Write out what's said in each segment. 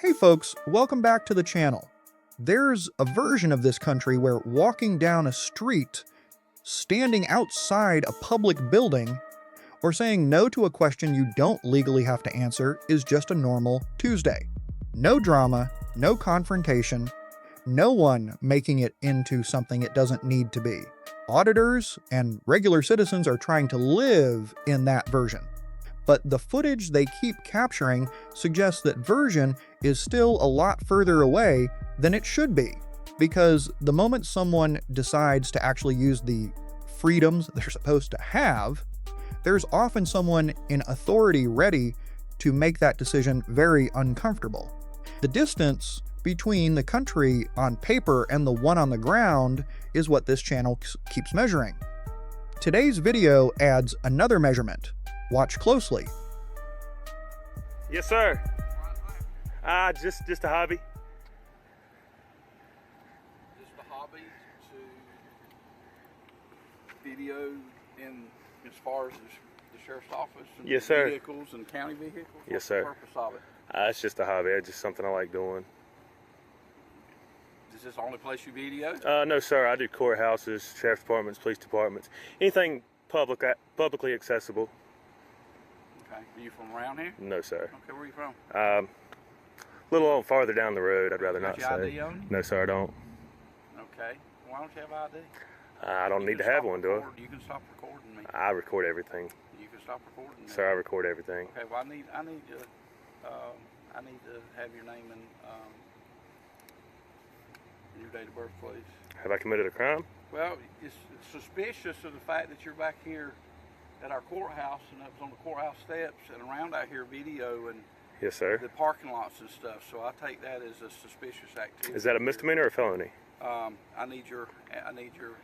Hey folks, welcome back to the channel. There's a version of this country where walking down a street, standing outside a public building, or saying no to a question you don't legally have to answer is just a normal Tuesday. No drama, no confrontation, no one making it into something it doesn't need to be. Auditors and regular citizens are trying to live in that version. But the footage they keep capturing suggests that version is still a lot further away than it should be, because the moment someone decides to actually use the freedoms they're supposed to have, there's often someone in authority ready to make that decision very uncomfortable. The distance between the country on paper and the one on the ground is what this channel keeps measuring. Today's video adds another measurement. Watch closely. Yes, sir. Just a hobby. Just a hobby to video in as far as the sheriff's office and Yes, sir. vehicles and county vehicles? Yes, sir. What's the purpose of it? It's just a hobby. It's just something I like doing. Is this the only place you video? No, sir. I do courthouses, sheriff's departments, police departments, anything publicly accessible. Okay. Are you from around here? No, sir. Okay, where are you from? A little farther down the road. I'd rather Got not your say. ID on you? No, sir. I don't. Okay. Why don't you have ID? I don't You need to can have stop one, do I? You can stop recording me. I record everything, You can stop recording me. sir. I record everything. Okay. Well, I need to have your name and your date of birth, please. Have I committed a crime? Well, it's suspicious of the fact that you're back here at our courthouse and up on the courthouse steps and around out here video and Yes, sir. the parking lots and stuff. So I take that as a suspicious activity. Is that a misdemeanor or a felony? I need your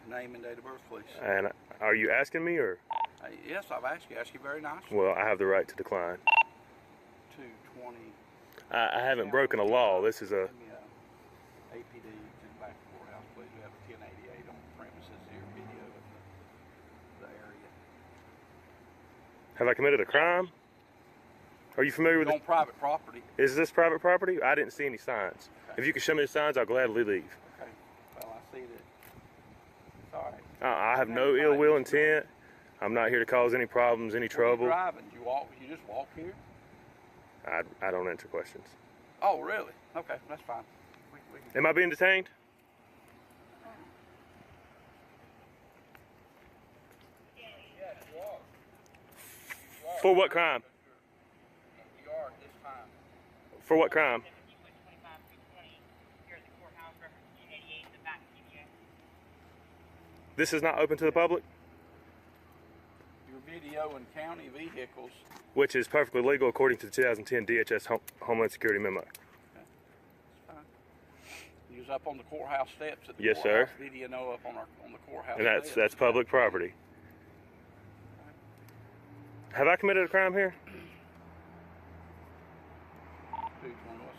name and date of birth, please. And are you asking me or? Yes, I've asked you. Asked you very nicely. Well, I have the right to decline. 220. I haven't broken a law. This is a. Give me a APD to the back of the courthouse, please. We have a 1088 on the premises here, video of the area. Have I committed a crime? Are you familiar with On private property. Is this private property? I didn't see any signs. Okay. If you can show me the signs, I'll gladly leave. Okay. Well, I see that. It's all right. I have no ill will intent. I'm not here to cause any problems, any trouble. When you're driving, you just walk here? I don't answer questions. Oh, really? Okay, that's fine. We can... Am I being detained? Yes, you are. For what crime? You are at this time. For what crime? This is not open to the public, Your video and county vehicles. which is perfectly legal according to the 2010 DHS Homeland Security memo. Okay, that's fine. You was up on the courthouse steps at the Yes, courthouse. sir. Video up on the courthouse And steps. that's public property. Have I committed a crime here? 220 West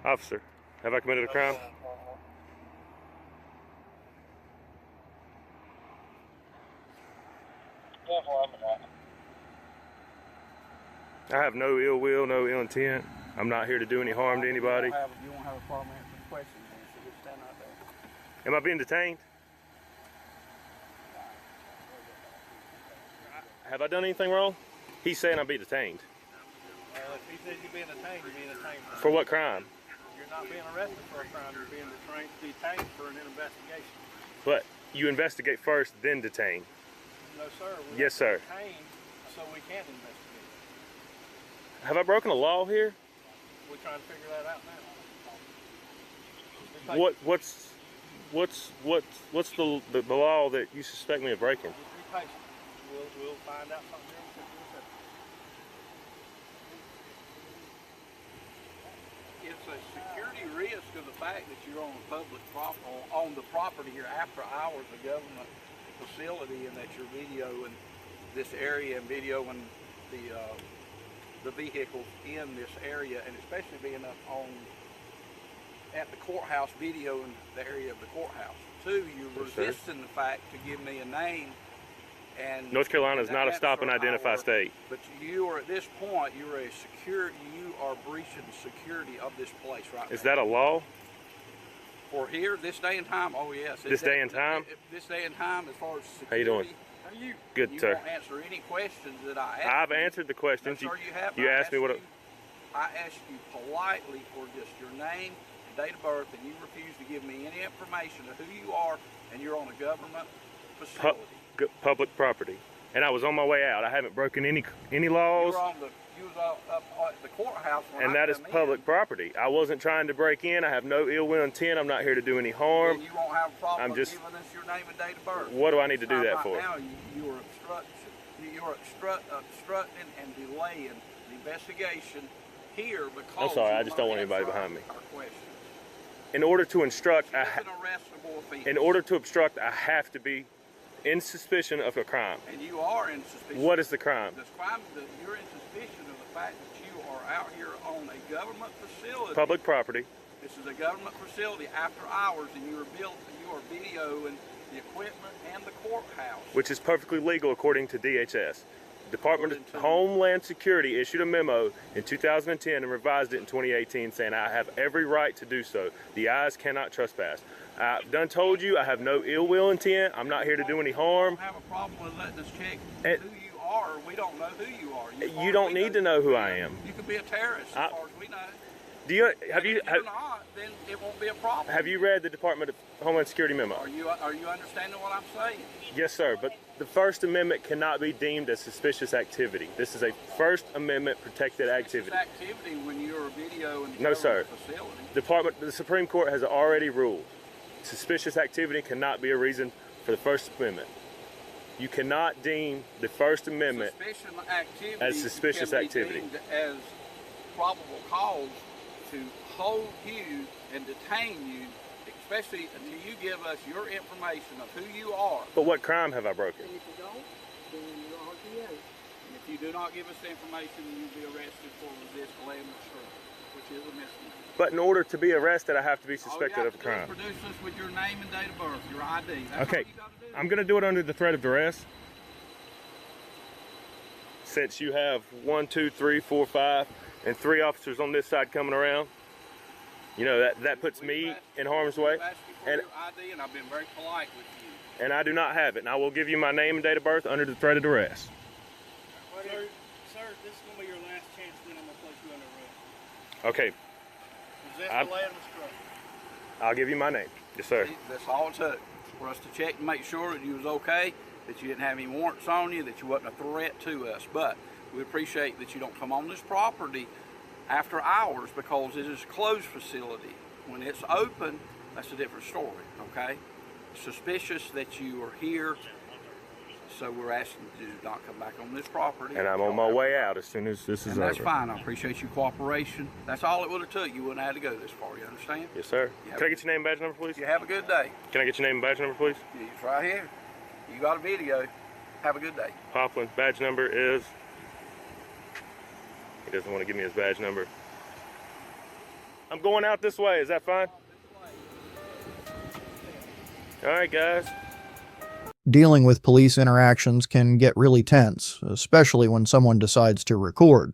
ETA. Officer, have I committed a crime? I have no ill will, no ill intent. I'm not here to do any harm to anybody. You won't have a problem answering questions, then, so just stand right there. Am I being detained? Have I done anything wrong? He's saying I'm being detained. If he says you're being detained, you're being detained. For what crime? You're not being arrested for a crime, you're being detained for an investigation. But you investigate first, then detain. No, sir. Yes, sir. Detained so we can investigate. Have I broken a law here? We're trying to figure that out now. What's the law that you suspect me of breaking? Just be patient. We'll find out something here. It's a security risk of the fact that you're on the public on the property here after hours of government facility, and that you're videoing this area and videoing the vehicles in this area, and especially being up at the courthouse videoing the area of the courthouse. Two, you're Yes, sir. resisting the fact to give me a name And North Carolina is not a that's stop and for identify our- state. But you are, at this point, you are breaching the security of this place right now. Is that a law? For here, this day and time? Oh, yes. This day and time? This day and time, as far as security. How you doing? Good, you sir. won't answer any questions that I ask. I've answered the questions. No, sir, you haven't. You asked me what. I asked you politely for just your name and date of birth, and you refuse to give me any information of who you are, and you're on a government facility. Public property. And I was on my way out. I haven't broken any laws. You was up at the courthouse. And that is public property. I wasn't trying to break in. I have no ill will intent. I'm not here to do any harm. Then you won't have a problem I'm just, giving us your name and date of birth. What do I need to do that for? Now you are obstructing and delaying the investigation here because. I'm sorry. I just don't want anybody behind me. Our question. In order to instruct, It's an arrestable offense. in order to obstruct, I have to be in suspicion of a crime. And you are in suspicion. What is the crime? The crime that you're in suspicion of the fact that you are out here on a government facility. Public property. This is a government facility after hours, and you are videoing the equipment and the courthouse. Which is perfectly legal according to DHS. Department of Homeland Security issued a memo in 2010 and revised it in 2018 saying I have every right to do so. The eyes cannot trespass. I've done told you I have no ill will intent. I'm not here to do any harm. We don't have a problem with letting us check And who you are. We don't know who you are. You don't need to know who I am. You could be a terrorist as far as we know. Do you If you're not, then it won't be a problem. have you read the Department of Homeland Security memo? Are you understanding what I'm saying? Yes, sir. But the First Amendment cannot be deemed as suspicious activity. This is a First Amendment protected activity. Suspicious activity when you're a video in the No, sir. facility. The Supreme Court has already ruled suspicious activity cannot be a reason for the First Amendment. You cannot deem the First Amendment as suspicious activity. As probable cause to hold you and detain you, especially until you give us your information of who you are. But what crime have I broken? And if you don't, then you're RTA. And if you do not give us the information, you'll be arrested for resist land obstruction, which is a misdemeanor. But in order to be arrested, I have to be suspected of a crime. Produce us with your name and date of birth, your ID. That's Okay, all you gotta do. I'm going to do it under the threat of duress. Since you have 1, 2, 3, 4, 5, and 3 officers on this side coming around, you know that puts me in harm's way. I've asked you for your ID, and I've been very polite with you. And I do not have it. And I will give you my name and date of birth under the threat of duress. Sir, this is going to be your last chance, then I'm going to place you under arrest. Okay, Resist I'm- delay and obstruction. I'll give you my name. Yes, sir. That's all it took for us to check and make sure that you was okay, that you didn't have any warrants on you, that you wasn't a threat to us. But we appreciate that you don't come on this property after hours because it is a closed facility. When it's open, that's a different story, okay? Suspicious that you are here, so we're asking you to not come back on this property. And I'm on my way out as soon as this is And that's over. fine. I appreciate your cooperation. That's all it would have took. You wouldn't have had to go this far, you understand? Yes, sir. Yeah. Can I get your name and badge number, please? You have a good day. Can I get your name and badge number, please? It's right here. You got a video. Have a good day. Poplin, badge number is... He doesn't want to give me his badge number. I'm going out this way. Is that fine? All right, guys. Dealing with police interactions can get really tense, especially when someone decides to record.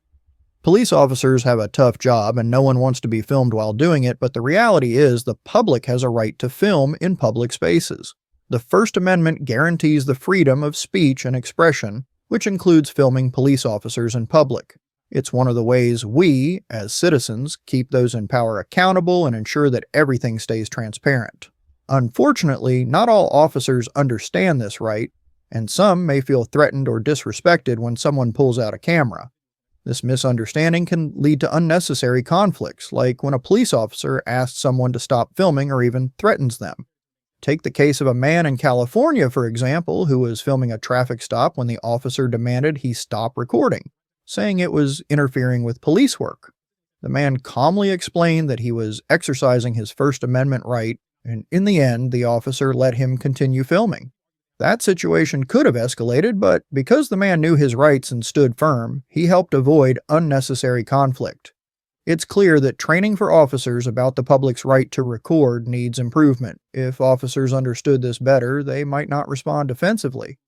Police officers have a tough job and no one wants to be filmed while doing it, but the reality is the public has a right to film in public spaces. The First Amendment guarantees the freedom of speech and expression, which includes filming police officers in public. It's one of the ways we, as citizens, keep those in power accountable and ensure that everything stays transparent. Unfortunately, not all officers understand this right, and some may feel threatened or disrespected when someone pulls out a camera. This misunderstanding can lead to unnecessary conflicts, like when a police officer asks someone to stop filming or even threatens them. Take the case of a man in California, for example, who was filming a traffic stop when the officer demanded he stop recording, saying it was interfering with police work. The man calmly explained that he was exercising his First Amendment right, and in the end, the officer let him continue filming. That situation could have escalated, but because the man knew his rights and stood firm, he helped avoid unnecessary conflict. It's clear that training for officers about the public's right to record needs improvement. If officers understood this better, they might not respond defensively.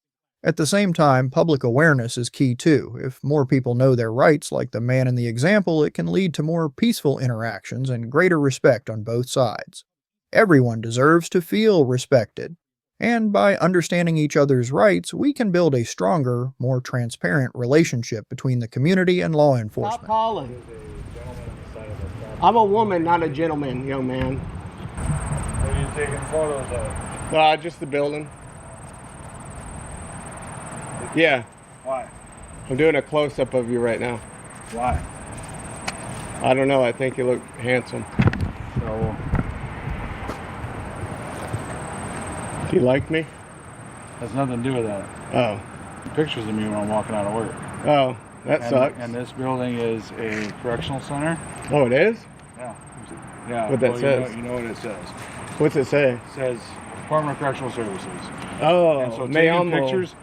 At the same time, public awareness is key too. If more people know their rights, like the man in the example, it can lead to more peaceful interactions and greater respect on both sides. Everyone deserves to feel respected. And by understanding each other's rights, we can build a stronger, more transparent relationship between the community and law enforcement. Stop calling. I'm a woman, not a gentleman, young man. What are you taking photos of? Just the building. Yeah, Why? I'm doing a close-up of you right now. Why? I don't know, I think you look handsome. So, Do you like me? has nothing to do with that. Oh. Pictures of me when I'm walking out of work. Oh, that sucks. And this building is a correctional center. Oh, it is? Yeah. Yeah. What that well, says? You know what it says. What's it say? It says Department of Correctional Services. Oh, And so me taking pictures,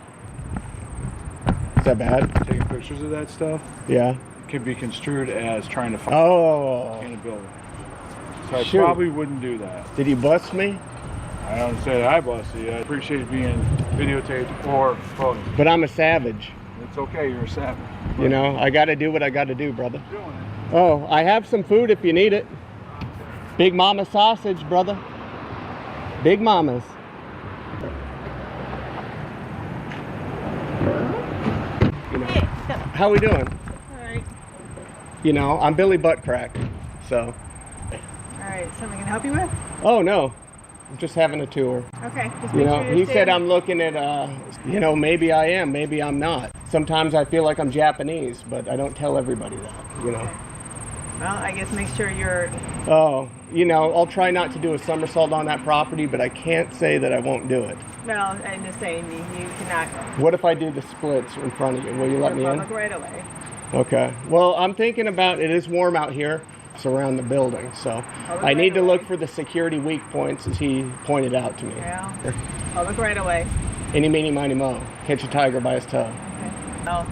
Is that bad? taking pictures of that stuff Yeah. could be construed as trying to find Oh. in a building. So I Shoot. probably wouldn't do that. Did you bust me? I don't say that I busted you. I appreciate being videotaped or photos. But I'm a savage. It's okay, you're a savage. You know, I gotta do what I gotta do, brother. Doing it. Oh, I have some food if you need it. Big Mama sausage, brother. Big Mamas. You know, how we doing? Alright, You know, I'm Billy Buttcrack, so. alright, something I can help you with? Oh no, I'm just having a tour. Okay, just You make know, sure he you're said standing. I'm looking at, you know, maybe I am, maybe I'm not. Sometimes I feel like I'm Japanese, but I don't tell everybody that, you know. Well, I guess make sure you're... Oh, you know, I'll try not to do a somersault on that property, but I can't say that I won't do it. Well, I'm just saying, you cannot... What if I do the splits in front of you? Will you let me in? Public right away. Okay. Well, I'm thinking about, it is warm out here. It's around the building, so Public I need to right look away. for the security weak points as he pointed out to me. Yeah. Public right away. Any, meeny, miny, mo. Catch a tiger by his toe. Okay. Well,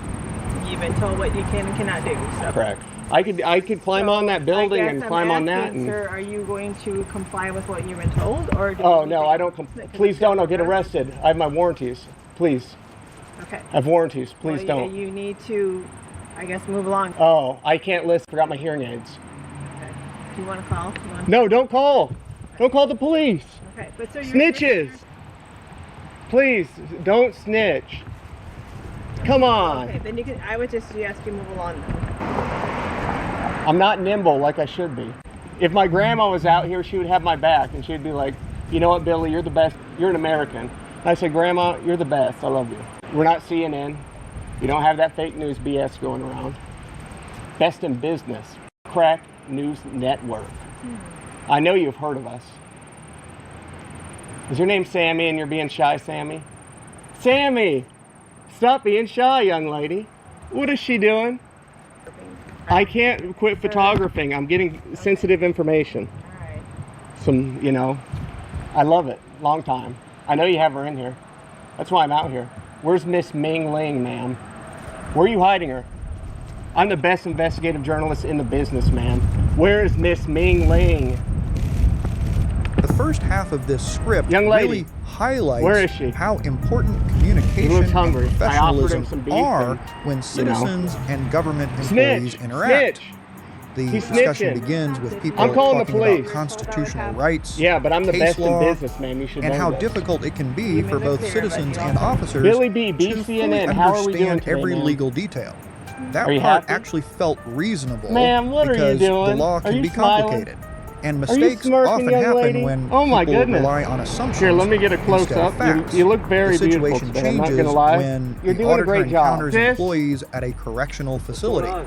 you've been told what you can and cannot do, so... Correct. I could climb on that building I guess and I'm climb on that. asking, And, sir, are you going to comply with what you've been told, or... do oh you no, think- I don't. Please don't. I'll get arrested. I have my warranties. Please. Okay. I have warranties. Please Well, don't. You need to, I guess, move along. Oh, I can't listen. Forgot my hearing aids. Okay. Do you want to call? No, don't call. Don't call the police. Okay, but so you're... Snitches. Please don't snitch. Come on. Okay, then you can... I would just suggest you move along then. I'm not nimble like I should be. If my grandma was out here, she would have my back and she'd be like, you know what, Billy, you're the best. You're an American. I said, Grandma, you're the best. I love you. We're not CNN. You don't have that fake news BS going around. Best in business. Crack News Network. I know you've heard of us. Is your name Sammy and you're being shy, Sammy? Sammy! Stop being shy, young lady. What is she doing? I can't quit photographing. I'm getting sensitive information. All right. Some, you know, I love it. Long time. I know you have her in here. That's why I'm out here. Where's Miss Ming Ling, ma'am? Where are you hiding her? I'm the best investigative journalist in the business, man. Where is Miss Ming Ling? The first half of this script Young lady, really highlights where is she? how important communication looks and hungry. I offered him professionalism some beef are and, when citizens and government Snitch! employees interact. Snitch! The He's discussion snitching. begins with people I'm calling the talking police. about constitutional rights, Yeah, but I'm the case best law, in business, man. You should and know how this. difficult it can be for make it both clear, citizens but you and also- officers Billy B, to fully BCNN, how are we doing understand today, every man? legal detail. That Are you part happy? actually felt reasonable Ma'am, what are you because doing? the law Are can you be smiling? complicated. And Are you mistakes smirking, often young happen lady? when Oh my people goodness. rely on assumptions. Here, let me get a instead of close-up. facts. You look very the beautiful situation today, I'm not changes gonna lie. when You're the doing a auditor great job. encounters Sis? employees at a correctional facility. I don't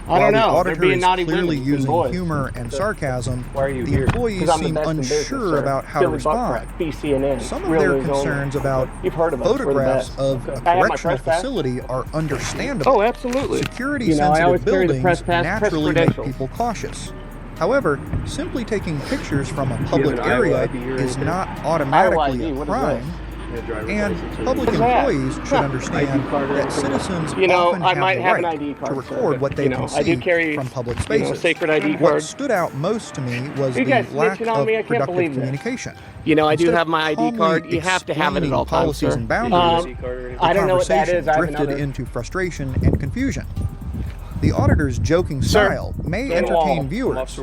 While know. the They're auditor being is naughty clearly women and using boys. humor and sarcasm, Why are you the here? employees 'Cause I'm the seem best in business, unsure sir. about how to Billy respond. Buttcrack, BCNN. Some of Real their news only. concerns about You've heard of us. We're the photographs best. of a I have my correctional press pass? facility are understandable. Oh, absolutely. You know, I always Security-sensitive carry the press buildings pass, press naturally make credentials. people cautious. However, simply taking pictures from a public an Iowa area ID or is anything? not automatically ID, a what is crime And public employees should understand that citizens often I have might the have an right ID card, to record what they can I do see carry, from public spaces. sacred ID What card. stood out most to me was You the guys lack snitching on of me? I can't productive believe this. communication. I do Instead have of my ID calmly card. You have to have it at explaining all times, policies sir. and boundaries, the I don't know what that is. conversation I have drifted another. into frustration and confusion. The auditor's joking style may Stand wall. entertain viewers,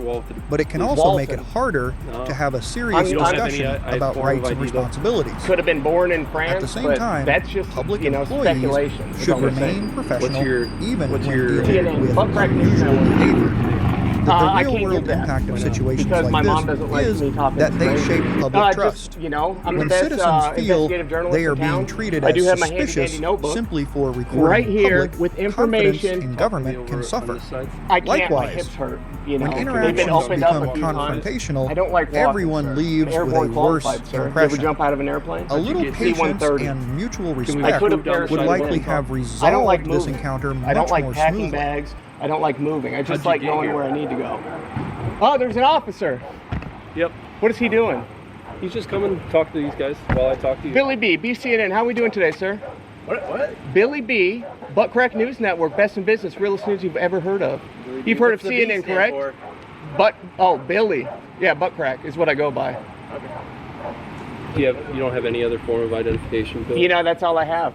but it can also make it harder to have a serious discussion about rights and responsibilities. Could have been born in France, At the same but time, that's just public speculation. employees That's should all we're remain saying. professional even when CNN? dealing with Butt crack news unusual network. behavior. The I real can't world give that. impact of situations Because my like mom doesn't this like is me talking that they straight. shape public trust. I'm the When best citizens feel investigative journalist they are in town. being treated I do as have my suspicious handy-dandy notebook simply for recording right in here public, with confidence information. in government can suffer. I can't. My Likewise, hips hurt. when They've been interactions opened up become a few times. confrontational, I don't like walking, everyone sir. leaves with a Airborne worse qualified, sir. You ever impression. jump out of an airplane? A little patience C-130. and mutual I respect could have would parachuted likely in. have I don't like resolved this moving. encounter I don't much like more packing smoothly. bags. I don't like moving. I just like going where I need to go. Oh, there's an officer. Yep. What is he doing? He's just coming to talk to these guys while I talk to you. Billy B, BCNN. How are we doing today, sir? What? Billy B, Butt Crack News Network, best in business, realest news you've ever heard of. You've heard of CNN, correct? Billy. Yeah, Butt Crack is what I go by. You don't have any other form of identification, Bill? That's all I have.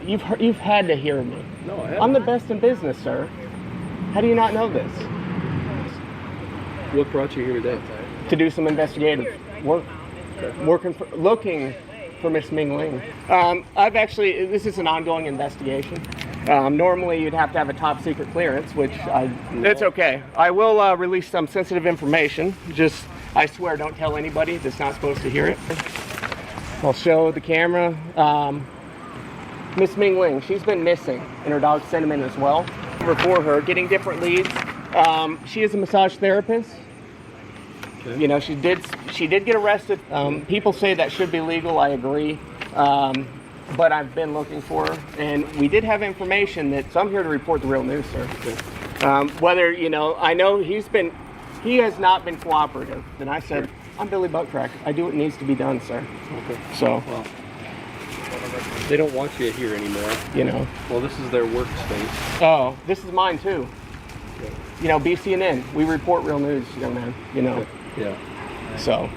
You've had to hear me. No, I haven't. I'm the best in business, sir. How do you not know this? What brought you here today? To do some investigative work. Looking for Miss Ming Ling. This is an ongoing investigation. Normally you'd have to have a top secret clearance, that's okay. I will release some sensitive information. Just, I swear, don't tell anybody that's not supposed to hear it. I'll show the camera. Miss Ming Ling, she's been missing, and her dog Cinnamon as well. For her, getting different leads. She is a massage therapist. Okay. She did get arrested. People say that should be legal. I agree. But I've been looking for her, and we did have information so I'm here to report the real news, sir. Okay. I know he has not been cooperative. And I said, I'm Billy Buttcrack. I do what needs to be done, sir. Okay. So. Well, they don't want you here anymore. Well, this is their workspace. Oh, this is mine too. Okay. BCNN. We report real news, young man. Yeah. So.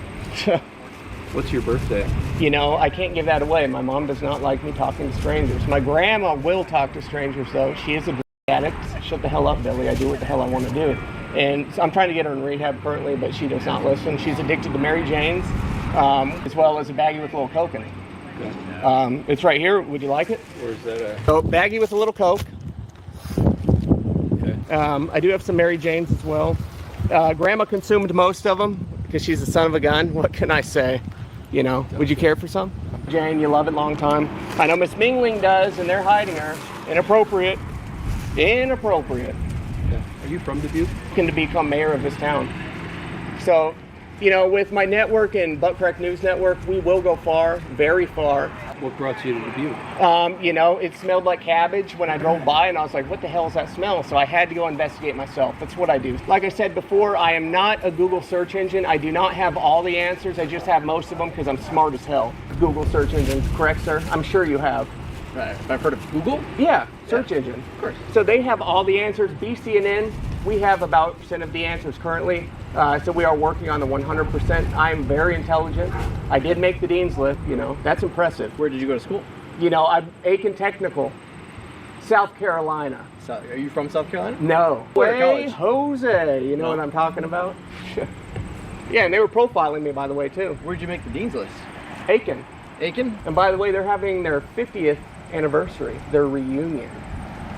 What's your birthday? I can't give that away. My mom does not like me talking to strangers. My grandma will talk to strangers, though. She is a drug addict. Shut the hell up, Billy. I do what the hell I want to do. And so I'm trying to get her in rehab currently, but she does not listen. She's addicted to Mary Jane's, as well as a baggie with a little Coke in it. It's right here. Would you like it? Where's that at? So, baggie with a little Coke. Okay. I do have some Mary Jane's as well. Grandma consumed most of them because she's a son of a gun. What can I say? Would you care for some? Jane, you love it, long time. I know Miss Ming Ling does, and they're hiding her. Inappropriate. Yeah. Are you from Dubuque? To become mayor of this town. So, with my network and Butt Crack News Network, we will go far, very far. What brought you to Dubuque? It smelled like cabbage when I drove by, and I was like, what the hell is that smell? So I had to go investigate myself. That's what I do. Like I said before, I am not a Google search engine. I do not have all the answers. I just have most of them because I'm smart as hell. Google search engine, correct, sir? I'm sure you have. I've heard of Google? Yeah, search engine. Of course. So they have all the answers. BCNN, we have about % of the answers currently. So we are working on the 100%. I am very intelligent. I did make the dean's list, That's impressive. Where did you go to school? I'm Aiken Technical, South Carolina. Are you from South Carolina? No. Where college? Jose. You know what I'm talking about? Yeah, and they were profiling me, by the way, too. Where'd you make the dean's list? Aiken. Aiken? And by the way, they're having their 50th anniversary, their reunion.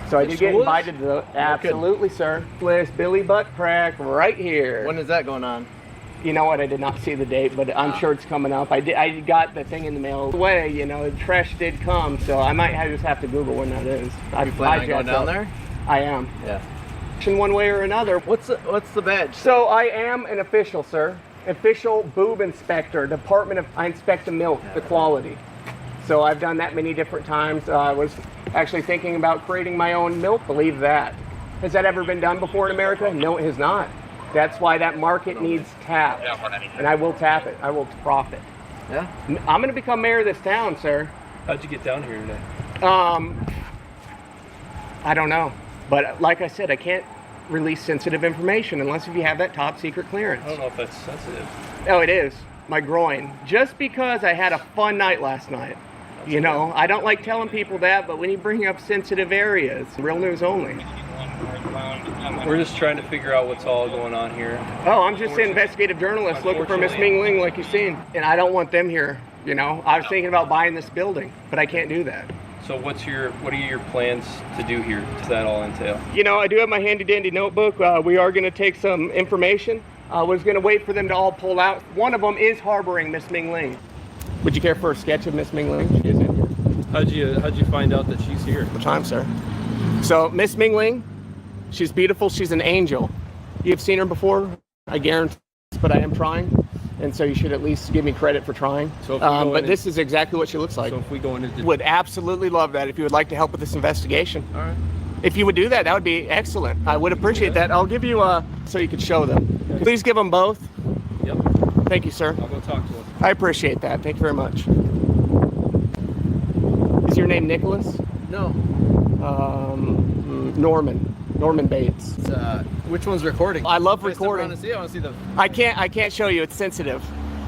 So I did get invited to the, absolutely, sir. List Billy Buttcrack right here. When is that going on? You know what? I did not see the date, but I'm sure it's coming up. I got the thing in the mail. Way, the trash did come, so I might just have to Google when that is. Are you planning on going down there? I am. Yeah. In one way or another. What's the badge? So I am an official, sir. Official boob inspector. I inspect the milk, the quality. So I've done that many different times. I was actually thinking about creating my own milk, believe that. Has that ever been done before in America? No, it has not. That's why that market needs tapped. And I will tap it. I will profit. Yeah. I'm gonna become mayor of this town, sir. How'd you get down here today? I don't know. But like I said, I can't release sensitive information unless if you have that top secret clearance. I don't know if that's sensitive. Oh, it is. My groin. Just because I had a fun night last night. You know, I don't like telling people that, but when you bring up sensitive areas, real news only. We're just trying to figure out what's all going on here. Oh, I'm just an investigative journalist looking for Miss Ming Ling like you've seen. And I don't want them here, you know. I was thinking about buying this building, but I can't do that. So what are your plans to do here? Does that all entail? You know, I do have my handy dandy notebook. We are going to take some information. I was going to wait for them to all pull out. One of them is harboring Miss Ming Ling. Would you care for a sketch of Miss Ming Ling? She is in here. How'd you find out that she's here? What time, sir? So Miss Ming Ling, she's beautiful. She's an angel. You've seen her before, I guarantee, but I am trying. And so you should at least give me credit for trying. So if we go but this is exactly what she looks like. So if we go into... Would absolutely love that if you would like to help with this investigation. All right. If you would do that, that would be excellent. I would appreciate that. I'll give you so you could show them. Okay. Please give them both. Yep. Thank you, sir. I'll go talk to him. I appreciate that. Thank you very much. Is your name Nicholas? No. Norman Bates. Which one's recording? I love If I step around recording. and see, I want to see the. I can't show you. It's sensitive.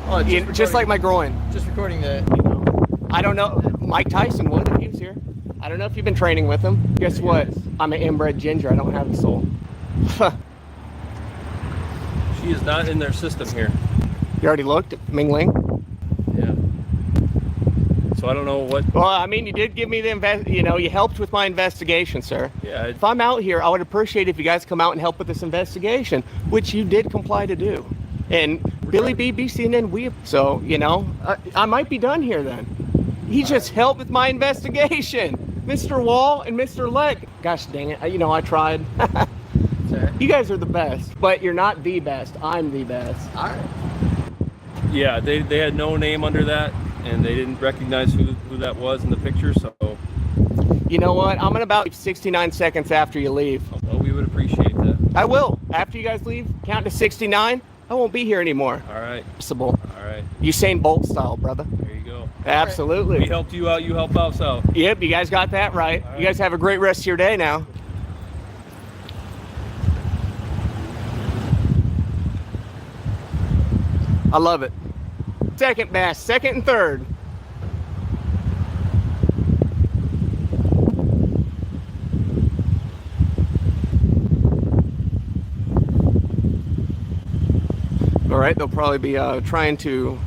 Oh, Just like my groin. Just recording the. You know. I don't know. Mike Tyson would if he was here. I don't know if you've been training with him. Guess what? I'm an inbred ginger. I don't have a soul. She is not in their system here. You already looked at Ming Ling? Yeah. So I don't know what... Well, I mean, you did give me you helped with my investigation, sir. Yeah. If I'm out here, I would appreciate if you guys come out and help with this investigation, which you did comply to do. And Billy B, BCNN, so, you know, I might be done here then. He just helped with my investigation. Mr. Wall and Mr. Leck. Gosh dang it, you know, I tried. You guys are the best, but you're not the best. I'm the best. All right. Yeah, they had no name under that, and they didn't recognize who that was in the picture, so... You know what? I'm in about 69 seconds after you leave. Well, we would appreciate that. I will. After you guys leave, count to 69. I won't be here anymore. All right. Possible. All right. Usain Bolt style, brother. There you go. Absolutely. We helped you out, you help us out. Yep, you guys got that right. You guys have a great rest of your day now. I love it. Second best, second and third. All right, they'll probably be trying to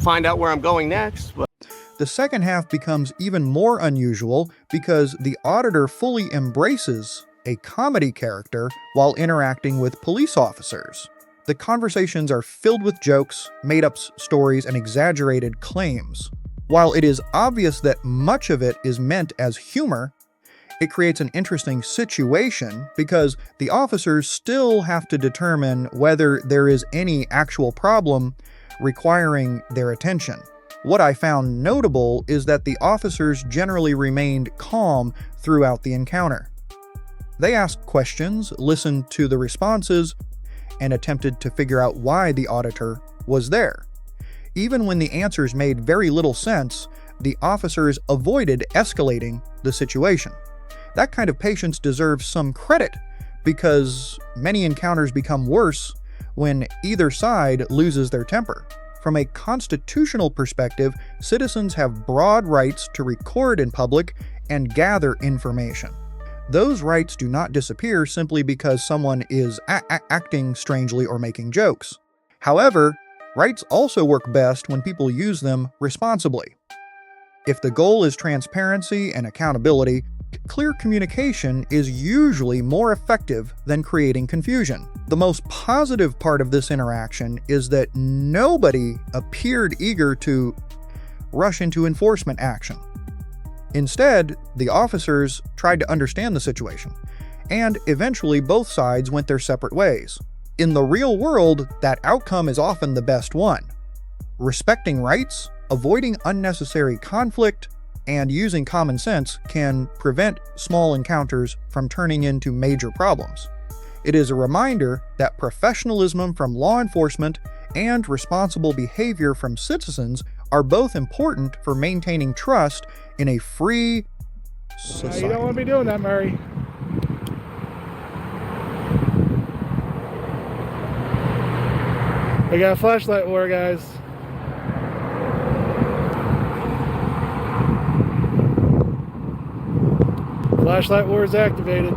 find out where I'm going next. But The second half becomes even more unusual because the auditor fully embraces a comedy character while interacting with police officers. The conversations are filled with jokes, made-up stories, and exaggerated claims. While it is obvious that much of it is meant as humor, it creates an interesting situation because the officers still have to determine whether there is any actual problem requiring their attention. What I found notable is that the officers generally remained calm throughout the encounter. They asked questions, listened to the responses, and attempted to figure out why the auditor was there. Even when the answers made very little sense, the officers avoided escalating the situation. That kind of patience deserves some credit because many encounters become worse when either side loses their temper. From a constitutional perspective, citizens have broad rights to record in public and gather information. Those rights do not disappear simply because someone is acting strangely or making jokes. However, rights also work best when people use them responsibly. If the goal is transparency and accountability, clear communication is usually more effective than creating confusion. The most positive part of this interaction is that nobody appeared eager to rush into enforcement action. Instead, the officers tried to understand the situation, and eventually both sides went their separate ways. In the real world, that outcome is often the best one. Respecting rights, avoiding unnecessary conflict, and using common sense can prevent small encounters from turning into major problems. It is a reminder that professionalism from law enforcement and responsible behavior from citizens are both important for maintaining trust in a free You society. don't want to be doing that, Murray. We got a flashlight war, guys. Flashlight war is activated.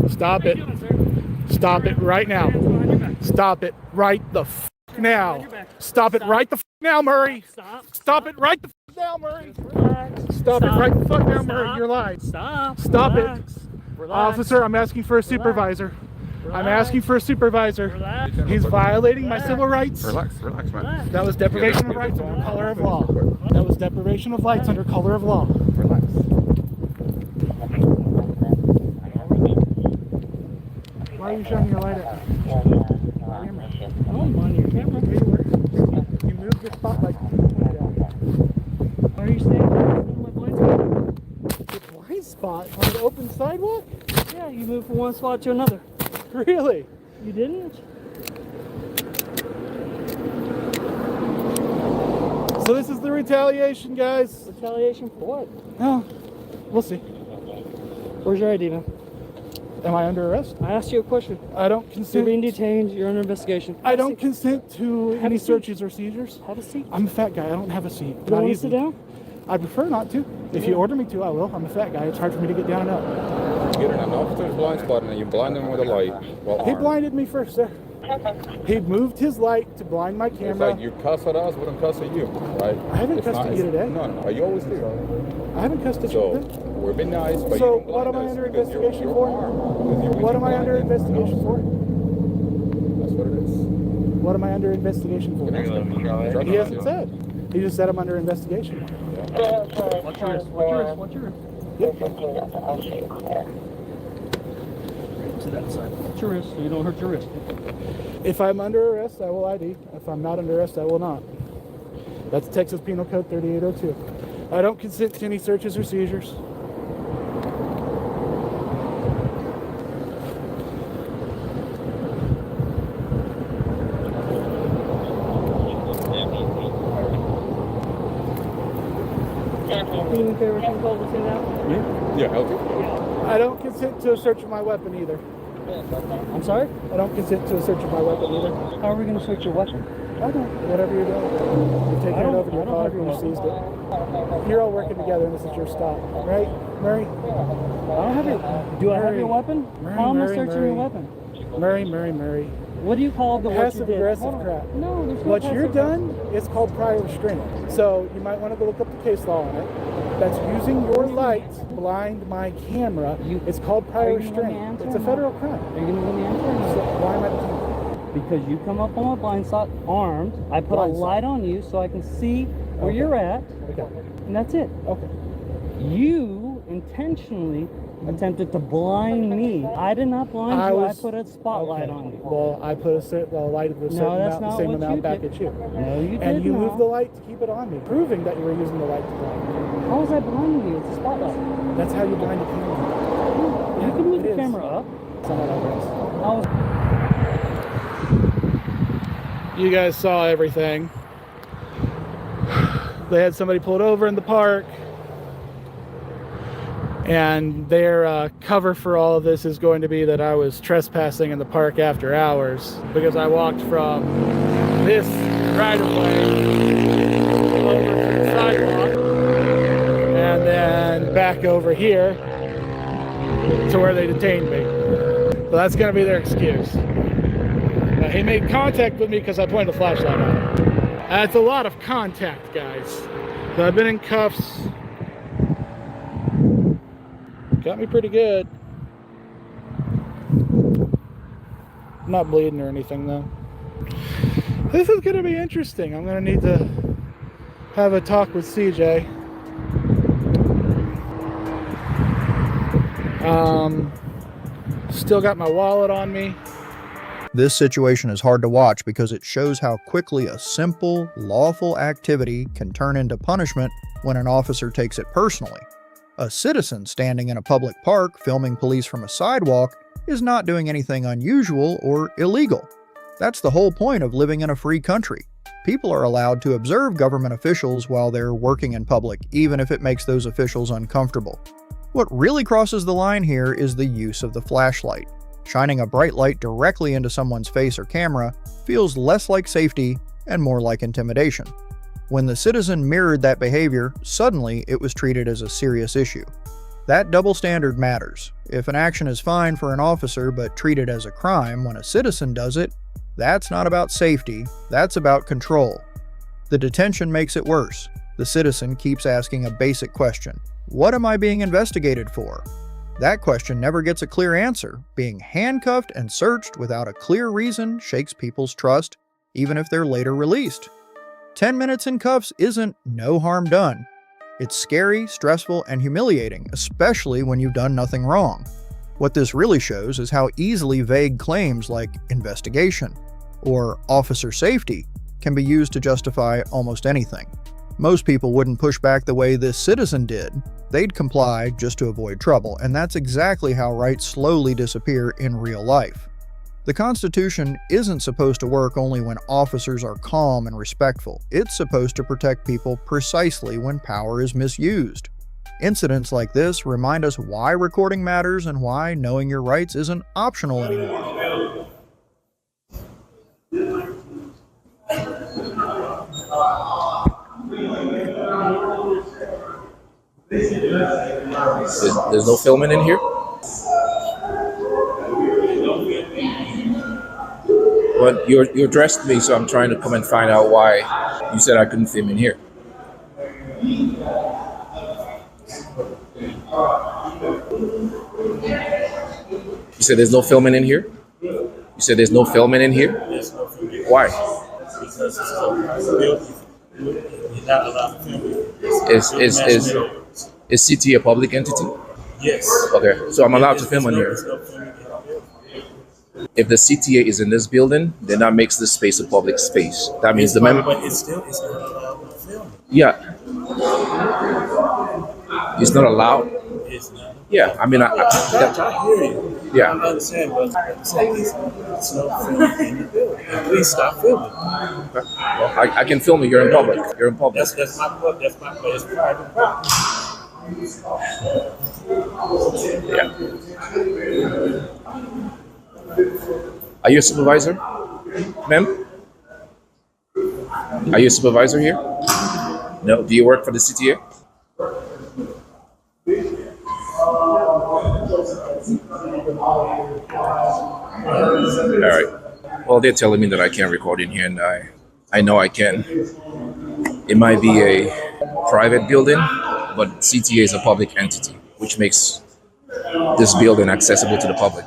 Stop it. Stop it right now. Stop it right the f now. Stop it right the f now, Murray. Stop it right the f now, Murray. Stop it right the fuck now, Murray. You're lying. Stop it. Officer, I'm asking for a supervisor. I'm asking for a supervisor. He's violating my civil rights. Relax, man. That was deprivation of rights under color of law. That was deprivation of rights under color of law. Relax. Why are you shining your light at me? I don't mind your camera. You moved your spotlight. Why are you staying in my blind spot? The blind spot on the open sidewalk? Yeah, you moved from one spot to another. Really? You didn't? So this is the retaliation, guys. Retaliation for what? Oh, we'll see. Where's your ID, man? Am I under arrest? I asked you a question. I don't You're consent. being detained. You're under investigation. I don't consent to Have any a seat. searches or seizures. Have a seat. I'm a fat guy. I don't have a seat. You don't want to sit down? I prefer not to. If you order me to, I will. I'm a fat guy. It's hard for me to get down and up. Get in an officer's blind spot and you blind them with a light while He armed. blinded me first, sir. He moved his light to blind my It's camera. like you cuss at us, we don't cuss at you, right? I haven't It's cussed not- at you today. No, you always do. I haven't cussed at So, you. we're being nice, but So, you don't what blind am I us under because investigation you're for? armed. Because you're What am I under blinding investigation us. for? That's what it is. What am I under investigation for? Drug He hasn't offense. said. He just said I'm under investigation. What's your risk? What's your risk? What's your risk? To that side. What's your wrist so you don't hurt your wrist? If I'm under arrest, I will ID. If I'm not under arrest, I will not. That's Texas Penal Code 3802. I don't consent to any searches or seizures. Can you care what you told us in that? Yeah, healthy. I don't consent to a search of my weapon either. I'm sorry? I don't consent to a search of my weapon either. How are we going to search your weapon? I don't. Whatever you're doing. You're taking it over to your car and you seized it. You're all working together and this is your stop. Right, Murray? I don't have your... Do I have your weapon? Murray, How am I Murray, searching your weapon? Murray. What do you call the what you Passive did? aggressive Hold on. crap. No, there's no What passive you're aggressive. done is called prior restraint. So you might want to go look up the case law on it. That's using your light to blind my camera. It's called Are prior you gonna let me restraint. answer It's a or federal not? crime. Are you going to let me answer? or not? So why am I detained? Because you come up on my blind spot armed. I put Blind a spot. light on you so I can see where Okay. you're at, Okay. and that's it. Okay. You intentionally attempted to blind me. I did not blind I you. was- I put a spotlight Okay. on you. Well, I put a light of a certain No, that's amount, the not same what amount you back did. at you. No, you And did you not. moved the light to keep it on me, proving that you were using the light to blind me. How was I blinding you? It's a spotlight. That's how you blind a camera. You can move it the is. camera up. It's not obvious. I was You guys saw everything. They had somebody pulled over in the park, and their cover for all of this is going to be that I was trespassing in the park after hours because I walked from this right of way over to the sidewalk and then back over here to where they detained me. So that's going to be their excuse. He made contact with me because I pointed a flashlight at him. That's a lot of contact, guys. So I've been in cuffs. Got me pretty good. I'm not bleeding or anything, though. This is going to be interesting. I'm going to need to have a talk with CJ. Still got my wallet on me. This situation is hard to watch because it shows how quickly a simple, lawful activity can turn into punishment when an officer takes it personally. A citizen standing in a public park filming police from a sidewalk is not doing anything unusual or illegal. That's the whole point of living in a free country. People are allowed to observe government officials while they're working in public, even if it makes those officials uncomfortable. What really crosses the line here is the use of the flashlight. Shining a bright light directly into someone's face or camera feels less like safety and more like intimidation. When the citizen mirrored that behavior, suddenly it was treated as a serious issue. That double standard matters. If an action is fine for an officer but treated as a crime when a citizen does it, that's not about safety, that's about control. The detention makes it worse. The citizen keeps asking a basic question: what am I being investigated for? That question never gets a clear answer. Being handcuffed and searched without a clear reason shakes people's trust, even if they're later released. 10 minutes in cuffs isn't no harm done. It's scary, stressful, and humiliating, especially when you've done nothing wrong. What this really shows is how easily vague claims like investigation or officer safety can be used to justify almost anything. Most people wouldn't push back the way this citizen did. They'd comply just to avoid trouble, and that's exactly how rights slowly disappear in real life. The Constitution isn't supposed to work only when officers are calm and respectful. It's supposed to protect people precisely when power is misused. Incidents like this remind us why recording matters and why knowing your rights isn't optional anymore. There's no filming in here? Well, you addressed me, so I'm trying to come and find out why you said I couldn't film in here. You said there's no filming in here? You said there's no filming in here? Why? Is CT a public entity? Yes. Okay, so I'm allowed to film in here. If the CTA is in this building, then that makes this space a public space. That means the member. But it's not allowed to film. Yeah. It's not allowed. It's not. Yeah, I mean, I hear you. Yeah. I understand, but I'm saying it's no filming in the building. And please stop filming. Well, I can film you. You're in public. You're in public. That's my place. It's private property. Yeah. Are you a supervisor, ma'am? Are you a supervisor here? No. Do you work for the CTA? All right. Well, they're telling me that I can't record in here, and I know I can. It might be a private building, but CTA is a public entity, which makes this building accessible to the public.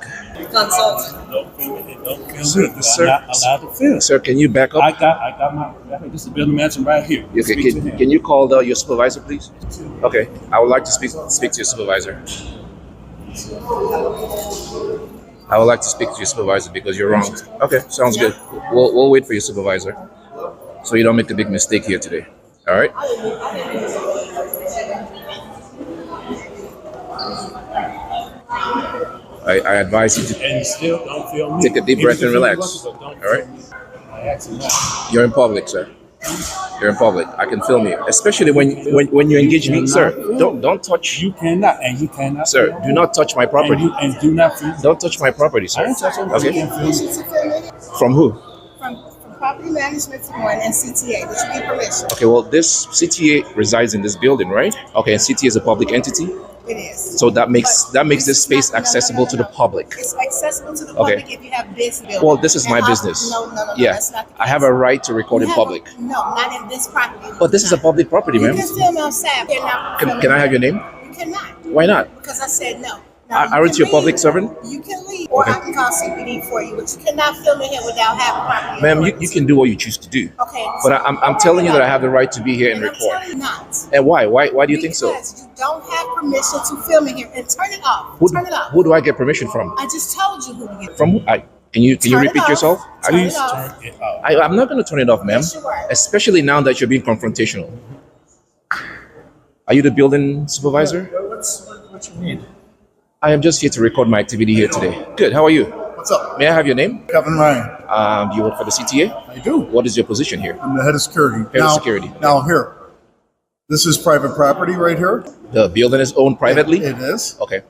Sir, can you back up? I got my. This is the building manager right here. Okay, can you call your supervisor, please? Okay, I would like to speak to your supervisor. I would like to speak to your supervisor because you're wrong. Okay, sounds good. We'll wait for your supervisor, so you don't make a big mistake here today. All right. I advise you to take a deep breath and relax. All right. You're in public, sir. You're in public. I can film you, especially when you engage me, sir. Don't touch. You cannot, and you cannot. Sir, do not touch my property. And do not. Don't touch my property, sir. Okay. From who? From Property Management 1 and CTA. Did you get permission? Okay. Well, this CTA resides in this building, right? Okay. And CTA is a public entity. It is. So that makes this space accessible to the public. It's accessible to the public if you have business. Well, this is my business. No, yeah, that's not the case. I have a right to record in public. No, not in this property. But this is a public property, ma'am. You can film outside. Can I have your name? You cannot. Why not? Because I said no. Aren't you a public servant? You can leave, or I can call CPD for you, but you cannot film in here without having property. Ma'am, you can do what you choose to do. Okay. But I'm telling you that I have the right to be here and record. I'm telling you not. And why? Why do you think so? Because you don't have permission to film in here, and turn it off. Turn it off. Who do I get permission from? I just told you who to get. From who? Can you Turn it repeat off. yourself? Turn it Please off. turn it off. I'm not going to turn it off, ma'am. Yes, you are. Especially now that you're being confrontational. Are you the building supervisor? What you need? I am just here to record my activity here today. Good. How are you? What's up? May I have your name? Kevin Ryan. Do you work for the CTA? I do. What is your position here? I'm the head of security. Head of security. Now here. This is private property right here. The building is owned privately? It is. Okay.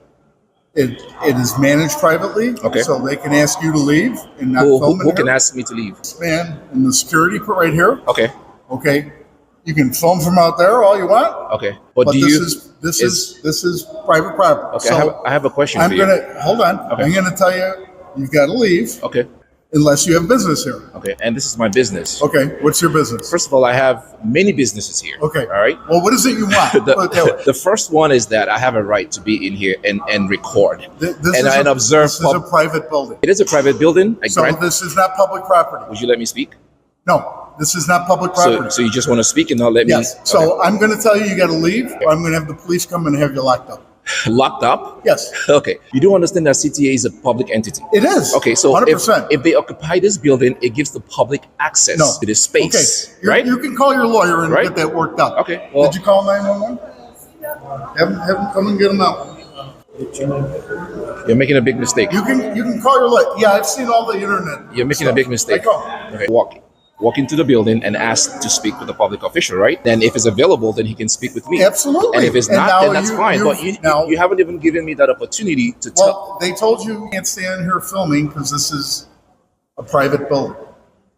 It is managed privately. Okay. So they can ask you to leave and not Who film in can here. ask me to leave? This man in the security put right here. Okay. Okay. You can film from out there all you want. Okay. But But do this you? this is private property. Okay. So I have a question I'm for you. gonna hold on. Okay. I'm gonna tell you you've got to leave Okay. unless you have business here. Okay. And this is my business. Okay. What's your business? First of all, I have many businesses here. Okay. All right. Well, what is it you want? The first one is that I have a right to be in here and record and observe. This is a private building. It is a private building. I So grant. this is not public property. Would you let me speak? No, this is not public property. So you just want to speak and not let me? Yes. So I'm going to tell you got to leave, or I'm going to have the police come and have you locked up. Locked up? Yes. Okay. You do understand that CTA is a public entity? It is. Okay, so 100%. if they occupy this building, it gives the public access No. to this space, Okay. right? You can call your lawyer and Right. get that worked out. Okay, well- Did you call 911? Have them come and get them out. You're making a big mistake. You can call your lawyer. Yeah, I've seen all the internet. You're making a big mistake. I call. Okay. Walk into the building and ask to speak with the public official, right? Then if it's available, then he can speak with me. Absolutely. And if it's And not, now then that's fine. But now, you haven't even given me that opportunity to tell. well, they told you can't stand here filming because this is a private building.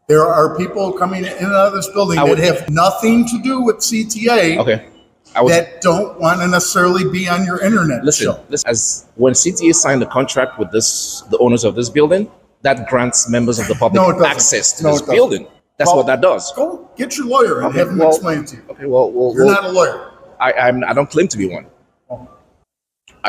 There are people coming in and out of this building I would- that have nothing to do with CTA Okay. I would that don't want to necessarily be on your internet listen. show. As when CTA signed the contract with the owners of this building, that grants members of the public No, it doesn't. access to No, this it doesn't. building. That's Well, what that does. Go get your lawyer and Okay, have him well- explain it to you. Okay. Well, You're not a lawyer. I don't claim to be one.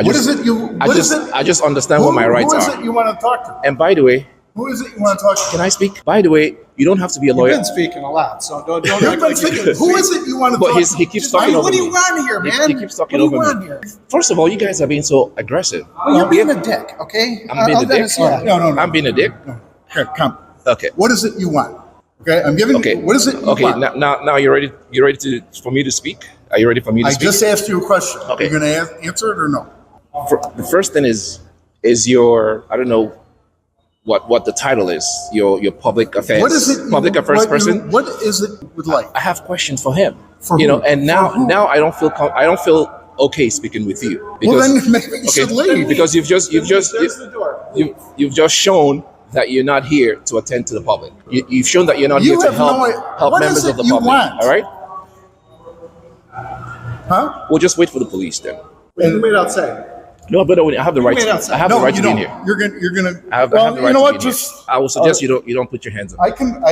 What is it you? I just understand what my rights Who is are. it you want to talk to? And by the way, Who is it you want to talk to? can I speak? By the way, you don't have to be a You've lawyer. been speaking a lot, so don't You've act been like you speaking. did. Who is it you want to But talk to? he keeps talking over What do me. you want here, man? He keeps talking What do you over want me. here? First of all, you guys are being so aggressive. Well, you're being a dick, okay? I'm being a dick. No. I'm being a dick. Okay, come. Okay. What is it you want? Okay, I'm giving Okay. you. What is it you Okay. want? Now you're ready. You're ready for me to speak. Are you ready for me to I speak? just asked you a question. Okay. You're going to answer it or no? The first thing is your, I don't know what the title is. Your public affairs. What is it? Public affairs person. What is it you would like? I have questions for him. For you who? know, and now For who? now I don't feel okay speaking with you Well, then maybe you should leave. because you've just shown that you're not here to attend to the public. You've shown that you're not You here to have no idea. help What members is it of the you public. want? All right, Huh? we'll just wait for the police then. You can wait outside. No, but I have the right. wait outside. I have No, the right you to be in don't. here. You're gonna. I have the Well, right you know to what? be in here. Just I will suggest you don't put your hands up. I can.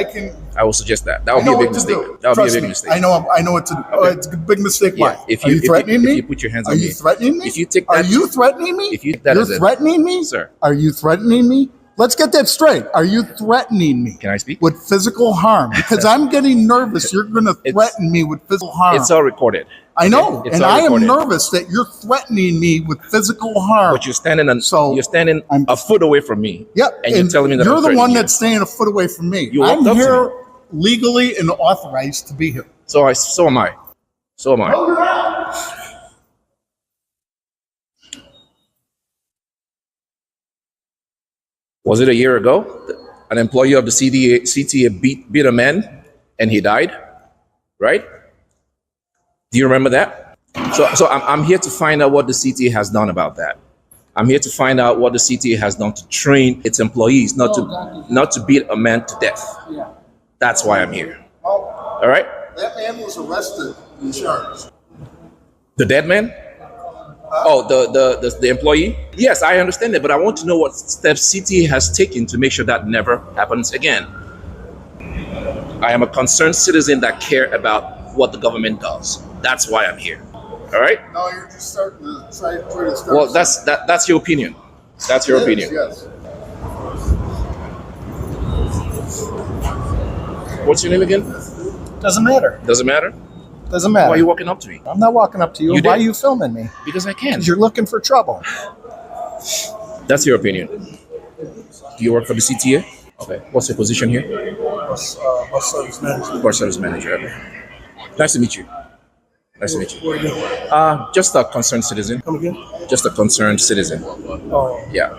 I will suggest that. That I would be know a big what to mistake. do. That would Trust be a big me. mistake. I know what to do. Oh, it's a big mistake. Yeah, Why? if Are you- you if you- threatening if me? you put your hands Are on you me- threatening me? if you take Are that- you threatening me? if you take that You're as a- threatening me, Sir. Are you threatening me? Let's get that straight. Are you threatening me? Can I speak? With physical harm? Because I'm getting nervous. You're going to It's- threaten me with physical harm. It's all recorded. I know, It's and all I am recorded. nervous that you're threatening me with physical harm. But you're standing I'm- a foot away from me. Yep, And you're telling me that you're I'm the one threatening you. that's staying a foot away from me. You walked I'm up to here me. legally and authorized to be here. So am I. So am I. Was it a year ago? An employee of the CTA beat a man and he died, right? Do you remember that? So I'm here to find out what the CTA has done about that. I'm here to find out what the CTA has done to train its employees not to beat a man to death. Yeah. That's why I'm here. All right? That man was arrested and charged. The dead man? Oh, the employee? Yes, I understand that, but I want to know what steps CTA has taken to make sure that never happens again. I am a concerned citizen that care about what the government does. That's why I'm here. All right? No, you're just starting to try to start. Well, that's your opinion. That's your opinion. Yes. What's your name again? Doesn't matter. Doesn't matter? Doesn't matter. Why are you walking up to me? I'm not walking up to you. You Why are did. you filming me? Because I can. Because you're looking for trouble. That's your opinion. Do you work for the CTA? Okay. What's your position here? Bus service manager. Bus service manager. Okay. Nice to meet you. Nice to meet you. What are you doing? Just a concerned citizen. Come again? Just a concerned citizen. Oh. Yeah.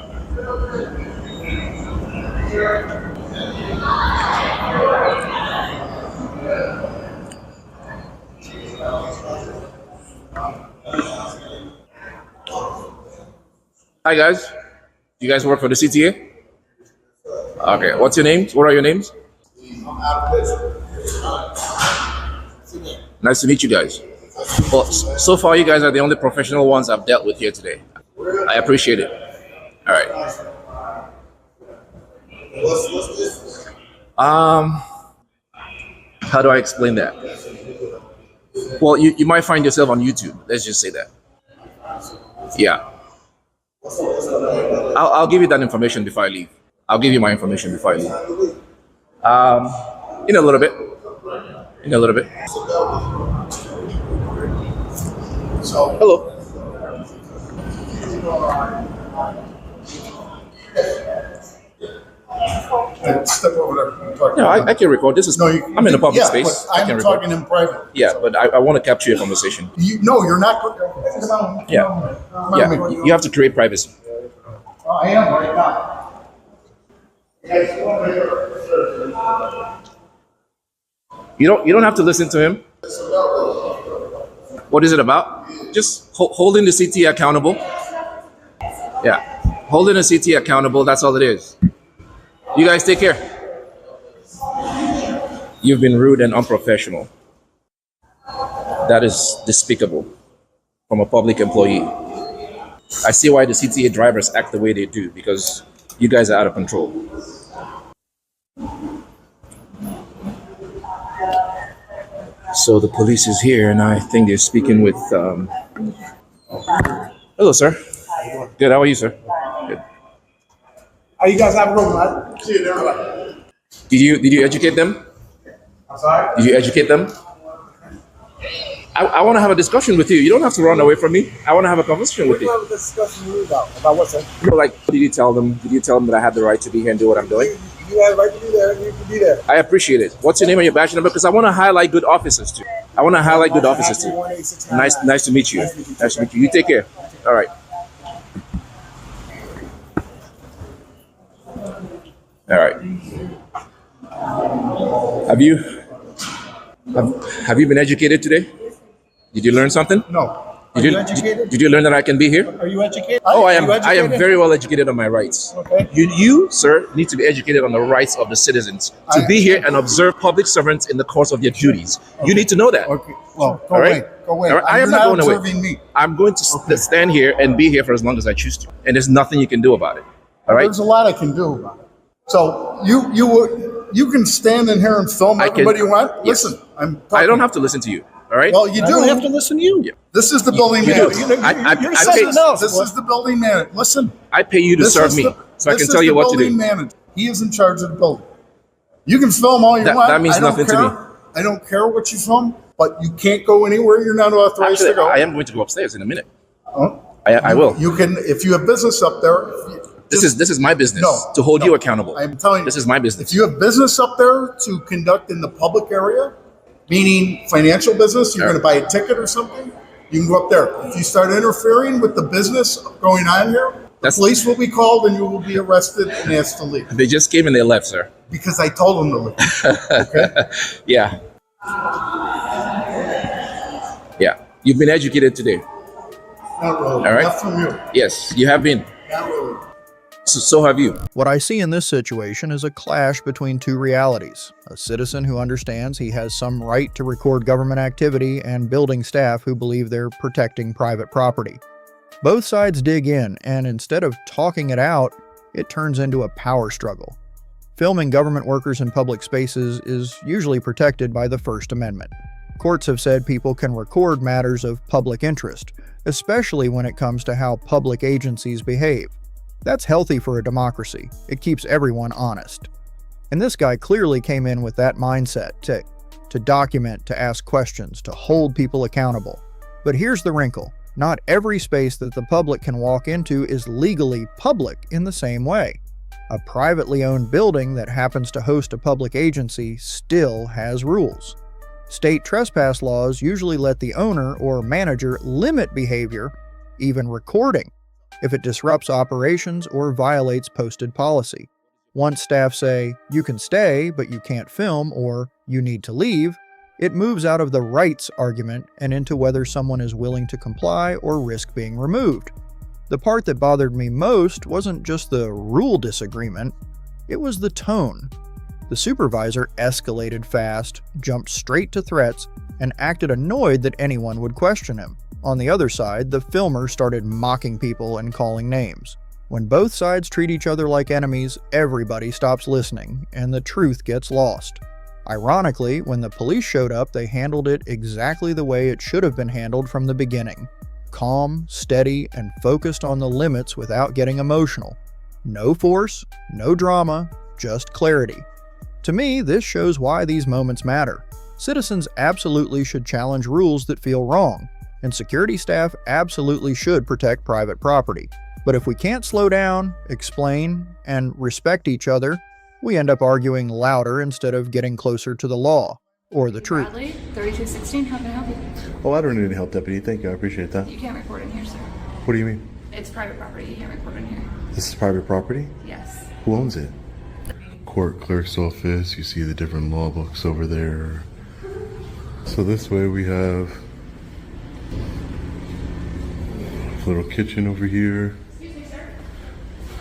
Hi guys. Do you guys work for the CTA? Okay. What's your names? What are your names? Nice to meet you guys. Well, so far you guys are the only professional ones I've dealt with here today. I appreciate it. All right. How do I explain that? Well, you might find yourself on YouTube. Let's just say that. Yeah. I'll give you that information before I leave. I'll give you my information before I leave. In a little bit. In a little bit. Hello. Step over there. No, I can record. This is I'm in a public space. But I'm talking in private. Yeah, but I want to capture your conversation. You're not. Come on. Yeah. Come Yeah. on. You have to create privacy. I am right now. You don't have to listen to him. What is it about? Just holding the CT accountable. Yeah. Holding the CT accountable, that's all it is. You guys take care. You've been rude and unprofessional. That is despicable from a public employee. I see why the CTA drivers act the way they do, because you guys are out of control. So the police is here, and I think they're speaking with. Hello, sir. Good. How are you, sir? Good. How you guys have a room, man? See you there. Did you educate them? I'm sorry? Did you educate them? I want to have a discussion with you. You don't have to run away from me. I want to have a conversation with you. What do you have a discussion with you about? About what, sir? You know, like, what did you tell them? Did you tell them that I had the right to be here and do what I'm doing? You have the right to be there. You can be there. I appreciate it. What's your name and your badge number? Because I want to highlight good officers too. I want to highlight good officers too. Nice to meet you. Nice to meet you. You take care. All right. All right. Have you been educated today? Did you learn something? No. Are you educated? Did you learn that I can be here? Are you educated? Oh, I am very well educated on my rights. Okay. You, sir, need to be educated on the rights of the citizens to be here and observe public servants in the course of their duties. Okay. You need to know that. Okay. Well, go All away. right? Go away. All right? I am You're not going away. observing me. I'm going to stand here and be here for as long as I choose to, and there's nothing you can do about it. All right? There's a lot I can do about it. So you can stand in here and film everybody you want. Yes. Listen, I don't have to listen to you. All right? Well, you do. I don't have to listen to you. Yeah. This is the building You do. manager. I pay, This is the building manager. Listen. I pay you to serve me, so I can tell you what to do. Manager. He is in charge of the building. You can film all you want. That means nothing to me. I don't care what you film, but you can't go anywhere you're not authorized Actually, to go. I am going to go upstairs in a minute. Huh? I will. You can, if you have business up there. This is my business to hold you accountable. I'm telling you. This is my business. If you have business up there to conduct in the public area, meaning financial business, you're going to buy a ticket or something, you can go up there. If you start interfering with the business going on here, the police will be called and you will be arrested and asked to leave. They just came and they left, sir. Because I told them to leave. Okay? Yeah. Yeah. You've been educated today. Not really. All right. Not from you. Yes, you have been. Not really. So have you. What I see in this situation is a clash between two realities: a citizen who understands he has some right to record government activity, and building staff who believe they're protecting private property. Both sides dig in, and instead of talking it out, it turns into a power struggle. Filming government workers in public spaces is usually protected by the First Amendment. Courts have said people can record matters of public interest, especially when it comes to how public agencies behave. That's healthy for a democracy. It keeps everyone honest. And this guy clearly came in with that mindset to document, to ask questions, to hold people accountable. But here's the wrinkle. Not every space that the public can walk into is legally public in the same way. A privately owned building that happens to host a public agency still has rules. State trespass laws usually let the owner or manager limit behavior, even recording, if it disrupts operations or violates posted policy. Once staff say, "You can stay, but you can't film," or "You need to leave," it moves out of the rights argument and into whether someone is willing to comply or risk being removed. The part that bothered me most wasn't just the rule disagreement, it was the tone. The supervisor escalated fast, jumped straight to threats, and acted annoyed that anyone would question him. On the other side, the filmer started mocking people and calling names. When both sides treat each other like enemies, everybody stops listening, and the truth gets lost. Ironically, when the police showed up, they handled it exactly the way it should have been handled from the beginning. Calm, steady, and focused on the limits without getting emotional. No force, no drama, just clarity. To me, this shows why these moments matter. Citizens absolutely should challenge rules that feel wrong, and security staff absolutely should protect private property. But if we can't slow down, explain, and respect each other, we end up arguing louder instead of getting closer to the law or the truth. Bradley, 3216, how can I help you? Oh, I don't need any help, Deputy. Thank you. I appreciate that. You can't record in here, sir. What do you mean? It's private property. You can't record in here. This is private property? Yes. Who owns it? Court clerk's office. You see the different law books over there. So this way we have a little kitchen over here. Excuse me, sir.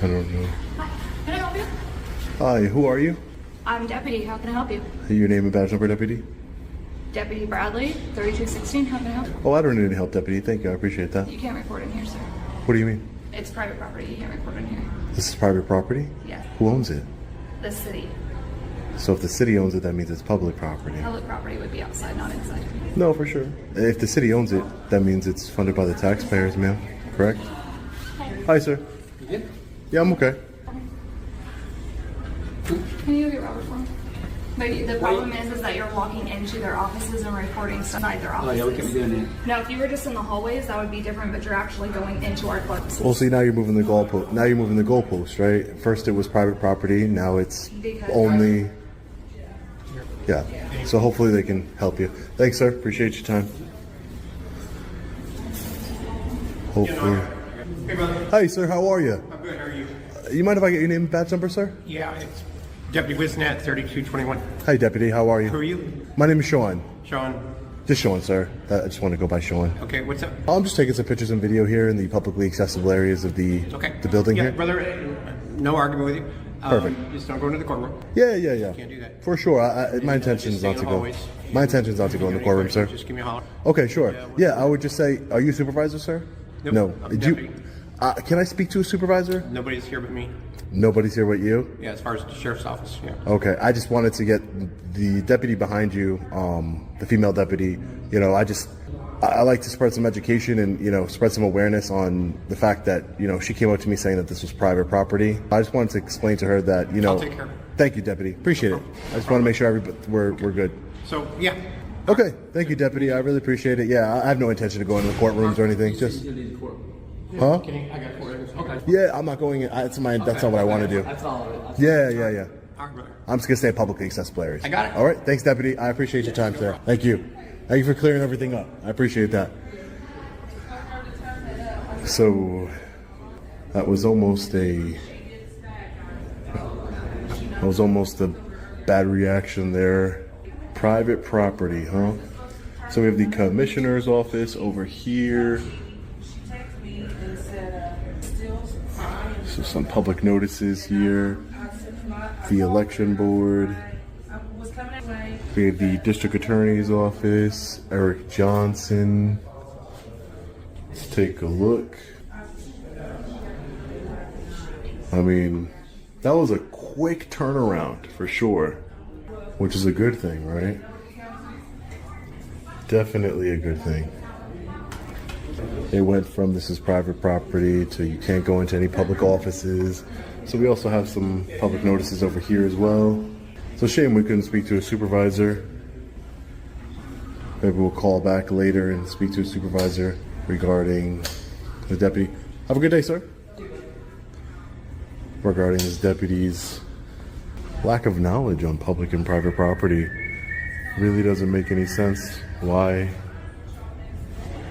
I don't know. Hi, can I help you? Hi, who are you? I'm Deputy. How can I help you? Your name and badge number, Deputy? Deputy Bradley, 3216, how can I help you? Oh, I don't need any help, Deputy. Thank you. I appreciate that. You can't record in here, sir. What do you mean? It's private property. You can't record in here. This is private property? Yes. Who owns it? The city. So if the city owns it, that means it's public property. Public property would be outside, not inside. No, for sure. If the city owns it, that means it's funded by the taxpayers, ma'am. Correct? Hi, sir. You good? Yeah, I'm okay. Can you get Robert for me? But the problem is that you're walking into their offices and recording inside their offices. Oh yeah, we can't be doing that. Now, if you were just in the hallways, that would be different, but you're actually going into our clubs. Well, see, now you're moving the goalpost. Now you're moving the goalpost, right? First it was private property. Now it's only. Yeah. So hopefully they can help you. Thanks, sir. Appreciate your time. Hopefully. Hey, brother. Hi, sir. How are you? I'm good. How are you? You mind if I get your name and badge number, sir? Yeah, it's Deputy Wisnat, 3221. Hi, Deputy. How are you? Who are you? My name is Sean. Sean. Just Sean, sir. I just want to go by Sean. Okay, what's up? I'm just taking some pictures and video here in the publicly accessible areas of the building yeah, here. brother, no argument with you. Perfect. Just don't go into the courtroom. Yeah. Can't do that. For sure. My intention is not to go. My intention is not to go in the courtroom, sir. Just give me a holler. Okay, sure. Yeah, I would just say, are you a supervisor, sir? Nope, No. I'm deputy. Can I speak to a supervisor? Nobody's here but me. Nobody's here but you? Yeah, as far as the sheriff's office, yeah. Okay, I just wanted to get the deputy behind you, the female deputy. You know, I like to spread some education and, you know, spread some awareness on the fact that, you know, she came up to me saying that this was private property. I just wanted to explain to her that, you know. I'll take care of it. Thank you, deputy. Appreciate it. I just want to make sure we're good. So, yeah. Okay, thank you, deputy. I really appreciate it. Yeah, I have no intention of going to the courtrooms or anything. Just. Huh? I got 4 acres. Okay. Yeah, I'm not going in. That's not what I want to do. That's all of it. Yeah. All right, brother. I'm just going to stay in publicly accessible areas. I got it. All right. Thanks, deputy. I appreciate your time, sir. Thank you. Thank you for clearing everything up. I appreciate that. So, that was almost a bad reaction there. Private property, huh? So we have the commissioner's office over here. So some public notices here. The election board. We have the district attorney's office. Eric Johnson. Let's take a look. I mean, that was a quick turnaround for sure, which is a good thing, right? Definitely a good thing. It went from this is private property to you can't go into any public offices. So we also have some public notices over here as well. So shame we couldn't speak to a supervisor. Maybe we'll call back later and speak to a supervisor regarding the deputy. Have a good day, sir. regarding this deputy's lack of knowledge on public and private property. Really doesn't make any sense why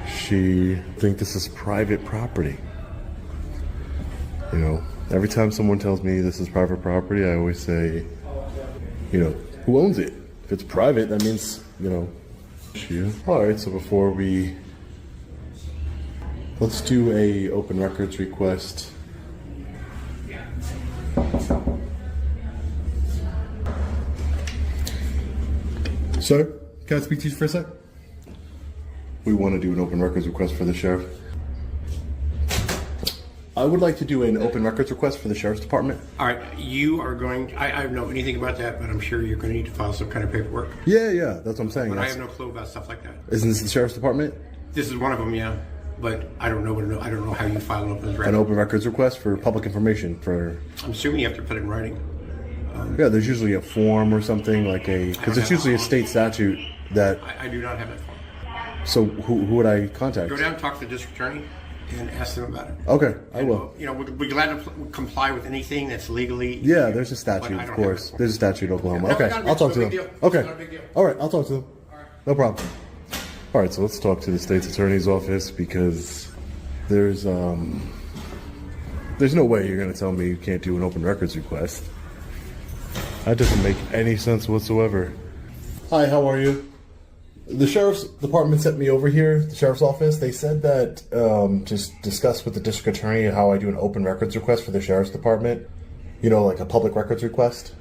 she think this is private property. You know, every time someone tells me this is private property, I always say, you know, who owns it? If it's private, that means, you know, all right, so before we, let's do a open records request. Sir, can I speak to you for a sec? We want to do an open records request for the sheriff. I would like to do an open records request for the sheriff's department. All right, you are going, I don't know anything about that, but I'm sure you're going to need to file some kind of paperwork. Yeah, that's what I'm saying. But I have no clue about stuff like that. Isn't this the sheriff's department? This is one of them, yeah. But I don't know I don't know how you file an open records. An open records request for public information for... I'm assuming you have to put it in writing. Yeah, there's usually a form or something like a... Because it's usually a state statute that... I do not have that form. So who would I contact? Go down and talk to the district attorney and ask them about it. Okay, I will. You know, we're glad to comply with anything that's legally... Yeah, there's a statute, of course. There's a statute in Oklahoma. Okay, I'll talk to them. Okay, all right, I'll talk to them. No problem. All right, so let's talk to the state's attorney's office because there's no way you're going to tell me you can't do an open records request. That doesn't make any sense whatsoever. Hi, how are you? The sheriff's department sent me over here, the sheriff's office. They said that just discuss with the district attorney how I do an open records request for the sheriff's department. You know, like a public records request.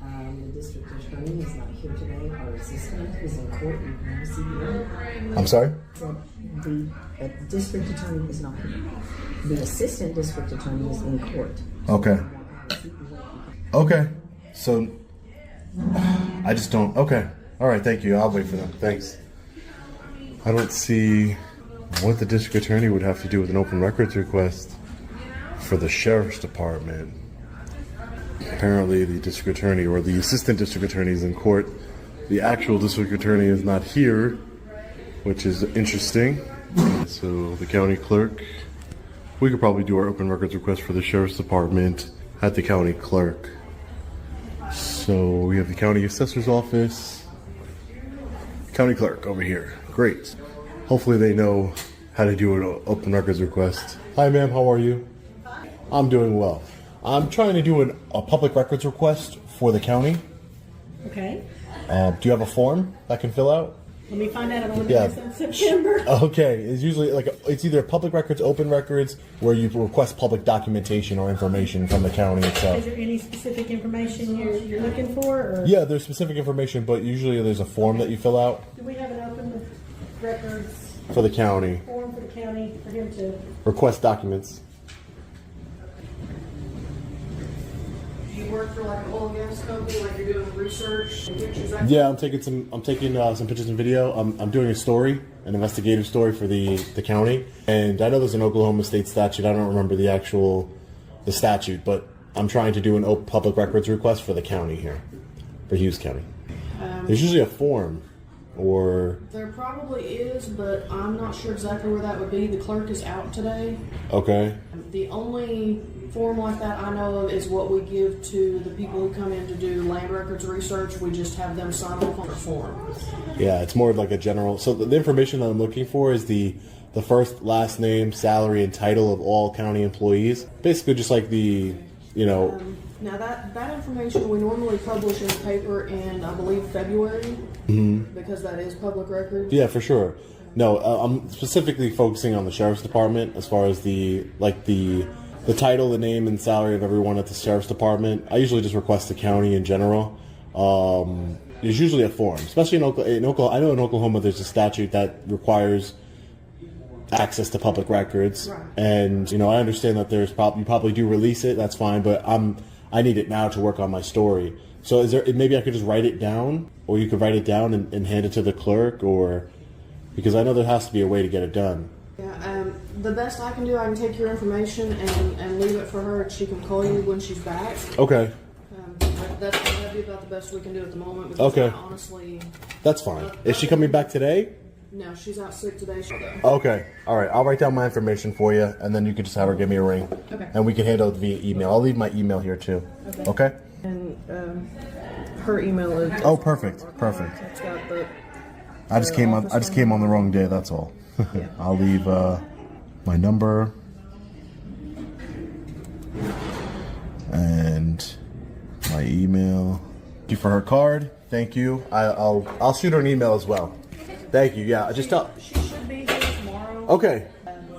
The district attorney is not here today. Our assistant is in court. You can see her. I'm sorry? The district attorney is not here. The assistant district attorney is in court. Okay. Okay. So, I just don't... Okay. All right, thank you. I'll wait for them. Thanks. I don't see what the district attorney would have to do with an open records request for the sheriff's department. Apparently, the district attorney or the assistant district attorney is in court. The actual district attorney is not here, which is interesting. So, the county clerk, we could probably do our open records request for the sheriff's department at the county clerk. So, we have the county assessor's office. County clerk over here. Great. Hopefully they know how to do an open records request. Hi, ma'am. How are you? I'm doing well. I'm trying to do a public records request for the county. Okay. Do you have a form I can fill out? Let me find out. I'm going Yeah. to in September. Okay. It's usually it's either public records, open records, where you request public documentation or information from the county itself. Is there any specific information you're looking for? Or? Yeah, there's specific information, but usually there's a form that you fill out Do we have an open records for the county. form for the county for him to? Request documents. Do you work for like an oil and gas company, like you're doing research and pictures? Yeah, I'm taking some pictures and video. I'm doing a story, an investigative story for the county. And I know there's an Oklahoma state statute. I don't remember the statute, but I'm trying to do an public records request for the county here, for Hughes County. There's usually a form, or... There probably is, but I'm not sure exactly where that would be. The clerk is out today. Okay. The only form like that I know of is what we give to the people who come in to do land records research. We just have them sign off on a form. Yeah, it's more of like a general... So the information that I'm looking for is the first, last name, salary, and title of all county employees. Basically just like the, Now that information we normally publish in the paper in, I believe, February, because that is public record. Yeah, for sure. No, I'm specifically focusing on the sheriff's department as far as the title, the name, and salary of everyone at the sheriff's department. I usually just request the county in general. There's usually a form, especially in Oklahoma. I know in Oklahoma there's a statute that requires access to public records, right. And I understand that you probably do release it. That's fine, but I need it now to work on my story. So maybe I could just write it down, or you could write it down and hand it to the clerk, or because I know there has to be a way to get it done. Yeah, the best I can do, I can take your information and leave it for her, and she can call you when she's back. Okay. That'd be about the best we can do at the moment. Because Okay. honestly, That's fine. Is she coming back today? No, she's out sick today. Okay. All right. I'll write down my information for you, and then you can just have her give me a ring. Okay. And we can handle it via email. I'll leave my email here too. Okay? And her email is. Oh, perfect. Perfect. It's got the. I just came on the wrong day. That's all. I'll leave my number and my email. Thank you for her card. Thank you. I'll shoot her an email as well. Thank you. Yeah, just tell. She should be here tomorrow. Okay.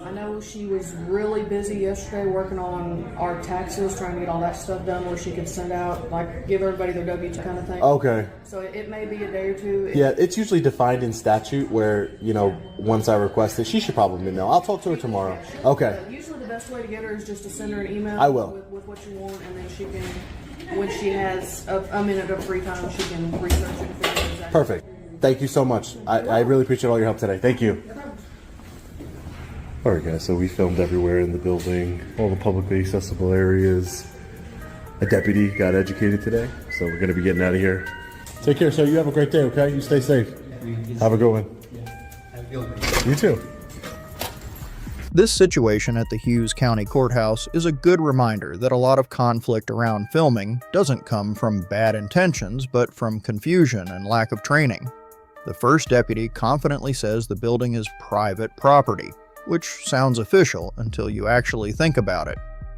I know she was really busy yesterday working on our taxes, trying to get all that stuff done where she could send out, like, give everybody their W-2 kind of thing. Okay. So it may be a day or two. Yeah, it's usually defined in statute where, you know, once I request it, she should probably know. I'll talk to her tomorrow. Okay. Usually the best way to get her is just to send her an email. I will. With what you want, and then she can, when she has a minute of free time, she can research it and figure out exactly. Perfect. Thank you so much. I really appreciate all your help today. Thank you. Alright guys, so we filmed everywhere in the building, all the publicly accessible areas. A deputy got educated today, so we're going to be getting out of here. Take care, sir. You have a great day, okay? You stay safe. Have a good one. You too. This situation at the Hughes County Courthouse is a good reminder that a lot of conflict around filming doesn't come from bad intentions, but from confusion and lack of training. The first deputy confidently says the building is private property, which sounds official until you actually think about it.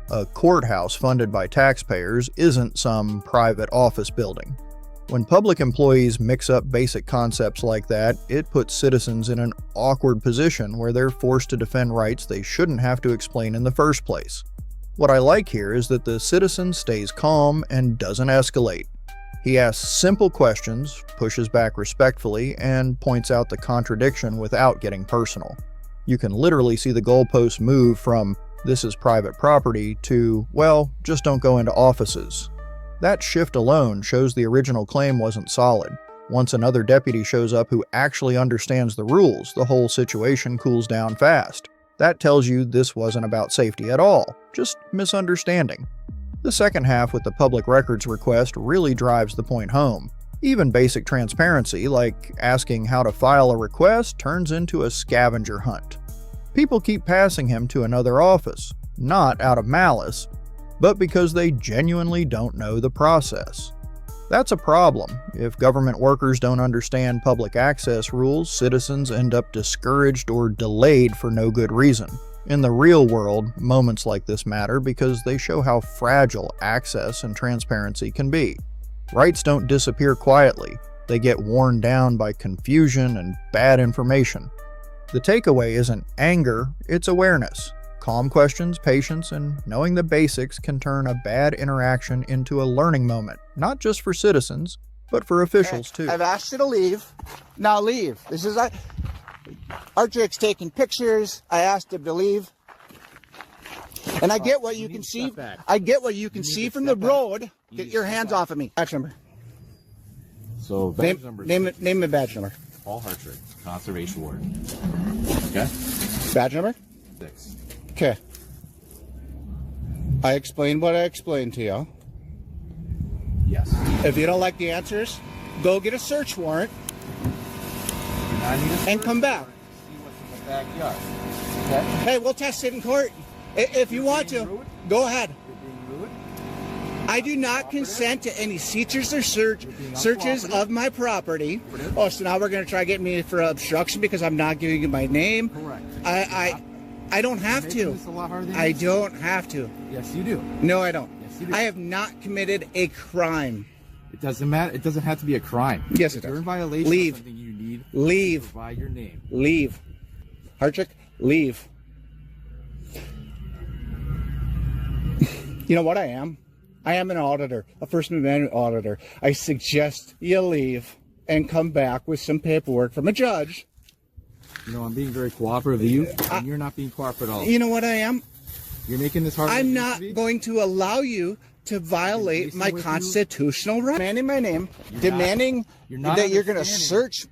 A courthouse funded by taxpayers isn't some private office building. When public employees mix up basic concepts like that, it puts citizens in an awkward position where they're forced to defend rights they shouldn't have to explain in the first place. What I like here is that the citizen stays calm and doesn't escalate. He asks simple questions, pushes back respectfully, and points out the contradiction without getting personal. You can literally see the goalposts move from, "this is private property," to, "well, just don't go into offices." That shift alone shows the original claim wasn't solid. Once another deputy shows up who actually understands the rules, the whole situation cools down fast. That tells you this wasn't about safety at all, just misunderstanding. The second half with the public records request really drives the point home. Even basic transparency, like asking how to file a request, turns into a scavenger hunt. People keep passing him to another office, not out of malice, but because they genuinely don't know the process. That's a problem. If government workers don't understand public access rules, citizens end up discouraged or delayed for no good reason. In the real world, moments like this matter because they show how fragile access and transparency can be. Rights don't disappear quietly. They get worn down by confusion and bad information. The takeaway isn't anger, it's awareness. Calm questions, patience, and knowing the basics can turn a bad interaction into a learning moment, not just for citizens, but for officials too. I've asked you to leave. Now leave. This is Archie's taking pictures. I asked him to leave. And I get what you can see. I get what you can see from the road. Get your hands off of me. Badge number. So badge number. Name the badge number. Paul Hartrick, Conservation Warden. Okay. Badge number? 6. Okay. I explained what I explained to you. Yes. If you don't like the answers, go get a search warrant and come back. See what's in the backyard. Okay. Hey, we'll test it in court. If you want to, go ahead. I do not consent to any seizures or searches of my property. Oh, so now we're going to try getting me for obstruction because I'm not giving you my name? Correct. I don't have to. I don't have to. Yes, you do. No, I don't. Yes, you do. I have not committed a crime. It doesn't matter. It doesn't have to be a crime. Yes, it if does. you're in violation Leave. of something, you need Leave. to provide your name. Leave. Hartrick, leave. You know what I am? I am an auditor, a First Amendment auditor. I suggest you leave and come back with some paperwork from a judge. You know, I'm being very cooperative with you, and you're not being cooperative at all. You know what I am? You're making this hard. I'm not going to allow you to violate my constitutional right. Demanding my name, demanding that you're going to search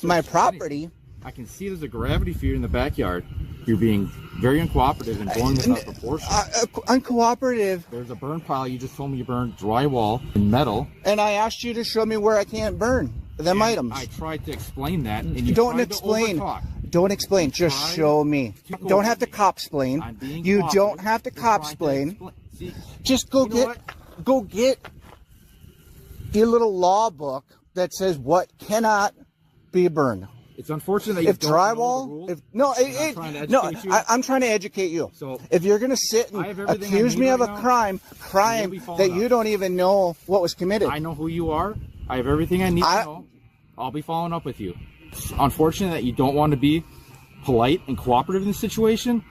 my property. I can see there's a gravity feed in the backyard. You're being very uncooperative and going without proportion. Uncooperative. There's a burn pile. You just told me you burned drywall and metal. And I asked you to show me where I can't burn. them And items. I tried to explain that, and you Don't tried explain. to overtalk. Don't explain. Just Tried show me. to go Don't have to me. cop explain. I'm being You cooperative. don't have to You're cop trying to explain. See, Just go you know get what? go get your little law book that says what cannot be burned. It's unfortunate that you If don't know the drywall, rules. if no, I'm trying to educate you. I'm trying to educate you. So if you're gonna sit I and have everything I accuse need me of right a now. crime You'll be following that up. you don't even know what was committed, I know who you are. I have everything I need to know. I'll be following up with you. It's unfortunate that you don't want to be polite and cooperative in this situation,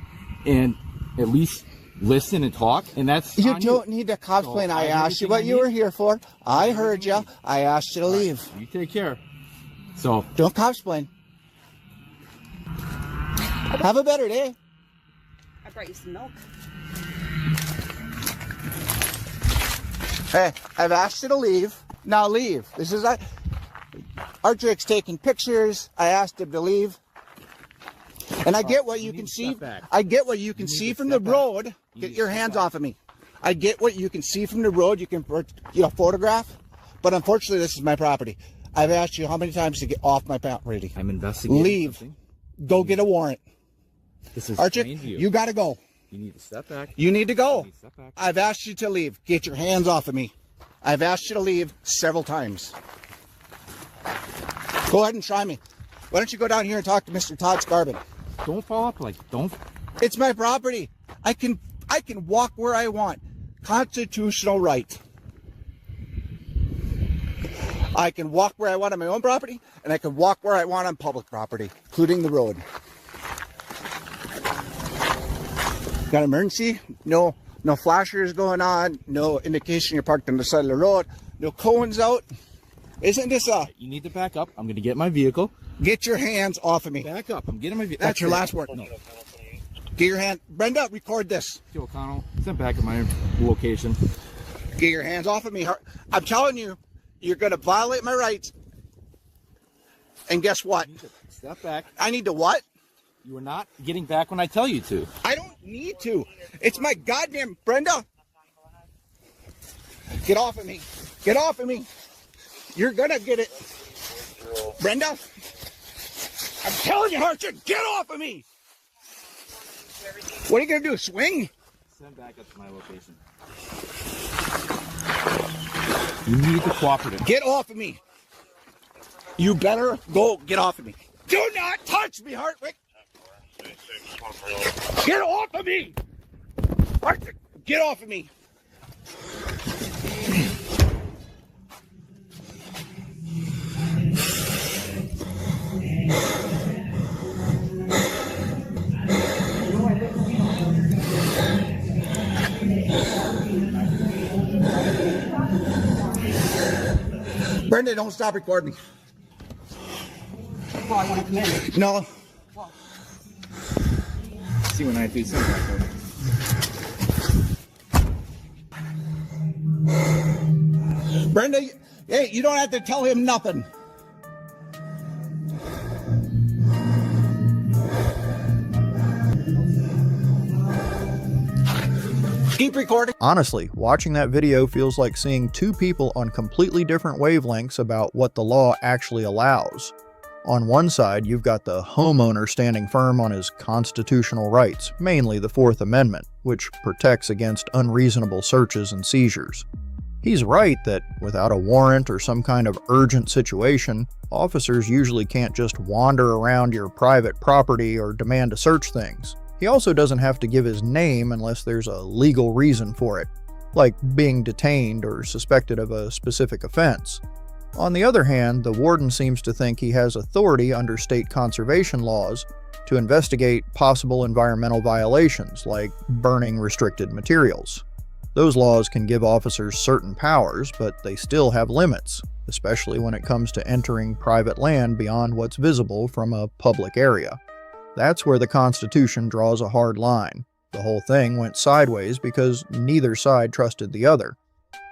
and at least listen and talk. And that's you on don't need to cop explain. I have asked you everything what I you need. were here for. I heard you. I asked you to leave. You take care. So don't cop explain. Have a better day. I brought you some milk. Hey, I've asked you to leave. Now leave. This is Artrick's taking pictures. I asked him to leave. And I get what you can see. I get what you can see from the road. Get your hands off of me. I get what you can see from the road. You can, photograph. But unfortunately, this is my property. I've asked you how many times to get off my property. I'm investigating. Leave. Something. Go get a warrant. This is Archie, you got to go. You need to step back. You need to go. You need to step back. I've asked you to leave. Get your hands off of me. I've asked you to leave several times. Go ahead and try me. Why don't you go down here and talk to Mr. Todd Scarbin? Don't follow up. Don't. It's my property. I can walk where I want. Constitutional right. I can walk where I want on my own property, and I can walk where I want on public property, including the road. Got an emergency? No flashers going on. No indication you're parked on the side of the road. No cones out. Isn't this You need to back up. I'm going to get my vehicle. Get your hands off of me. Back up. I'm getting my vehicle. That's your last word. No. Get your hand. Brenda, record this. Joe O'Connell, sent back at my location. Get your hands off of me. I'm telling you, you're going to violate my rights. And guess what? You need to step back. I need to what? You are not getting back when I tell you to. I don't need to. It's my goddamn Brenda. Get off of me. Get off of me. You're gonna get it. Brenda. I'm telling you, Archer, get off of me. What are you gonna do? Swing? Send back up to my location. You need to cooperate. Get off of me. You better go get off of me. Do not touch me, Hartwick. Get off of me! Arthur, get off of me! Brenda, don't stop recording. Well, I want to come in. No. See when I do something. Brenda, hey, you don't have to tell him nothing. Keep recording. Honestly, watching that video feels like seeing two people on completely different wavelengths about what the law actually allows. On one side, you've got the homeowner standing firm on his constitutional rights, mainly the Fourth Amendment, which protects against unreasonable searches and seizures. He's right that without a warrant or some kind of urgent situation, officers usually can't just wander around your private property or demand to search things. He also doesn't have to give his name unless there's a legal reason for it, like being detained or suspected of a specific offense. On the other hand, the warden seems to think he has authority under state conservation laws to investigate possible environmental violations, like burning restricted materials. Those laws can give officers certain powers, but they still have limits, especially when it comes to entering private land beyond what's visible from a public area. That's where the Constitution draws a hard line. The whole thing went sideways because neither side trusted the other.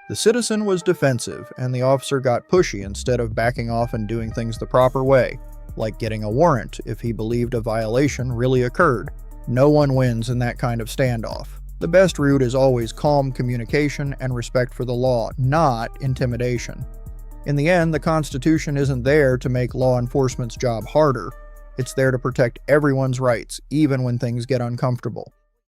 The citizen was defensive, and the officer got pushy instead of backing off and doing things the proper way, like getting a warrant if he believed a violation really occurred. No one wins in that kind of standoff. The best route is always calm communication and respect for the law, not intimidation. In the end, the Constitution isn't there to make law enforcement's job harder. It's there to protect everyone's rights, even when things get uncomfortable.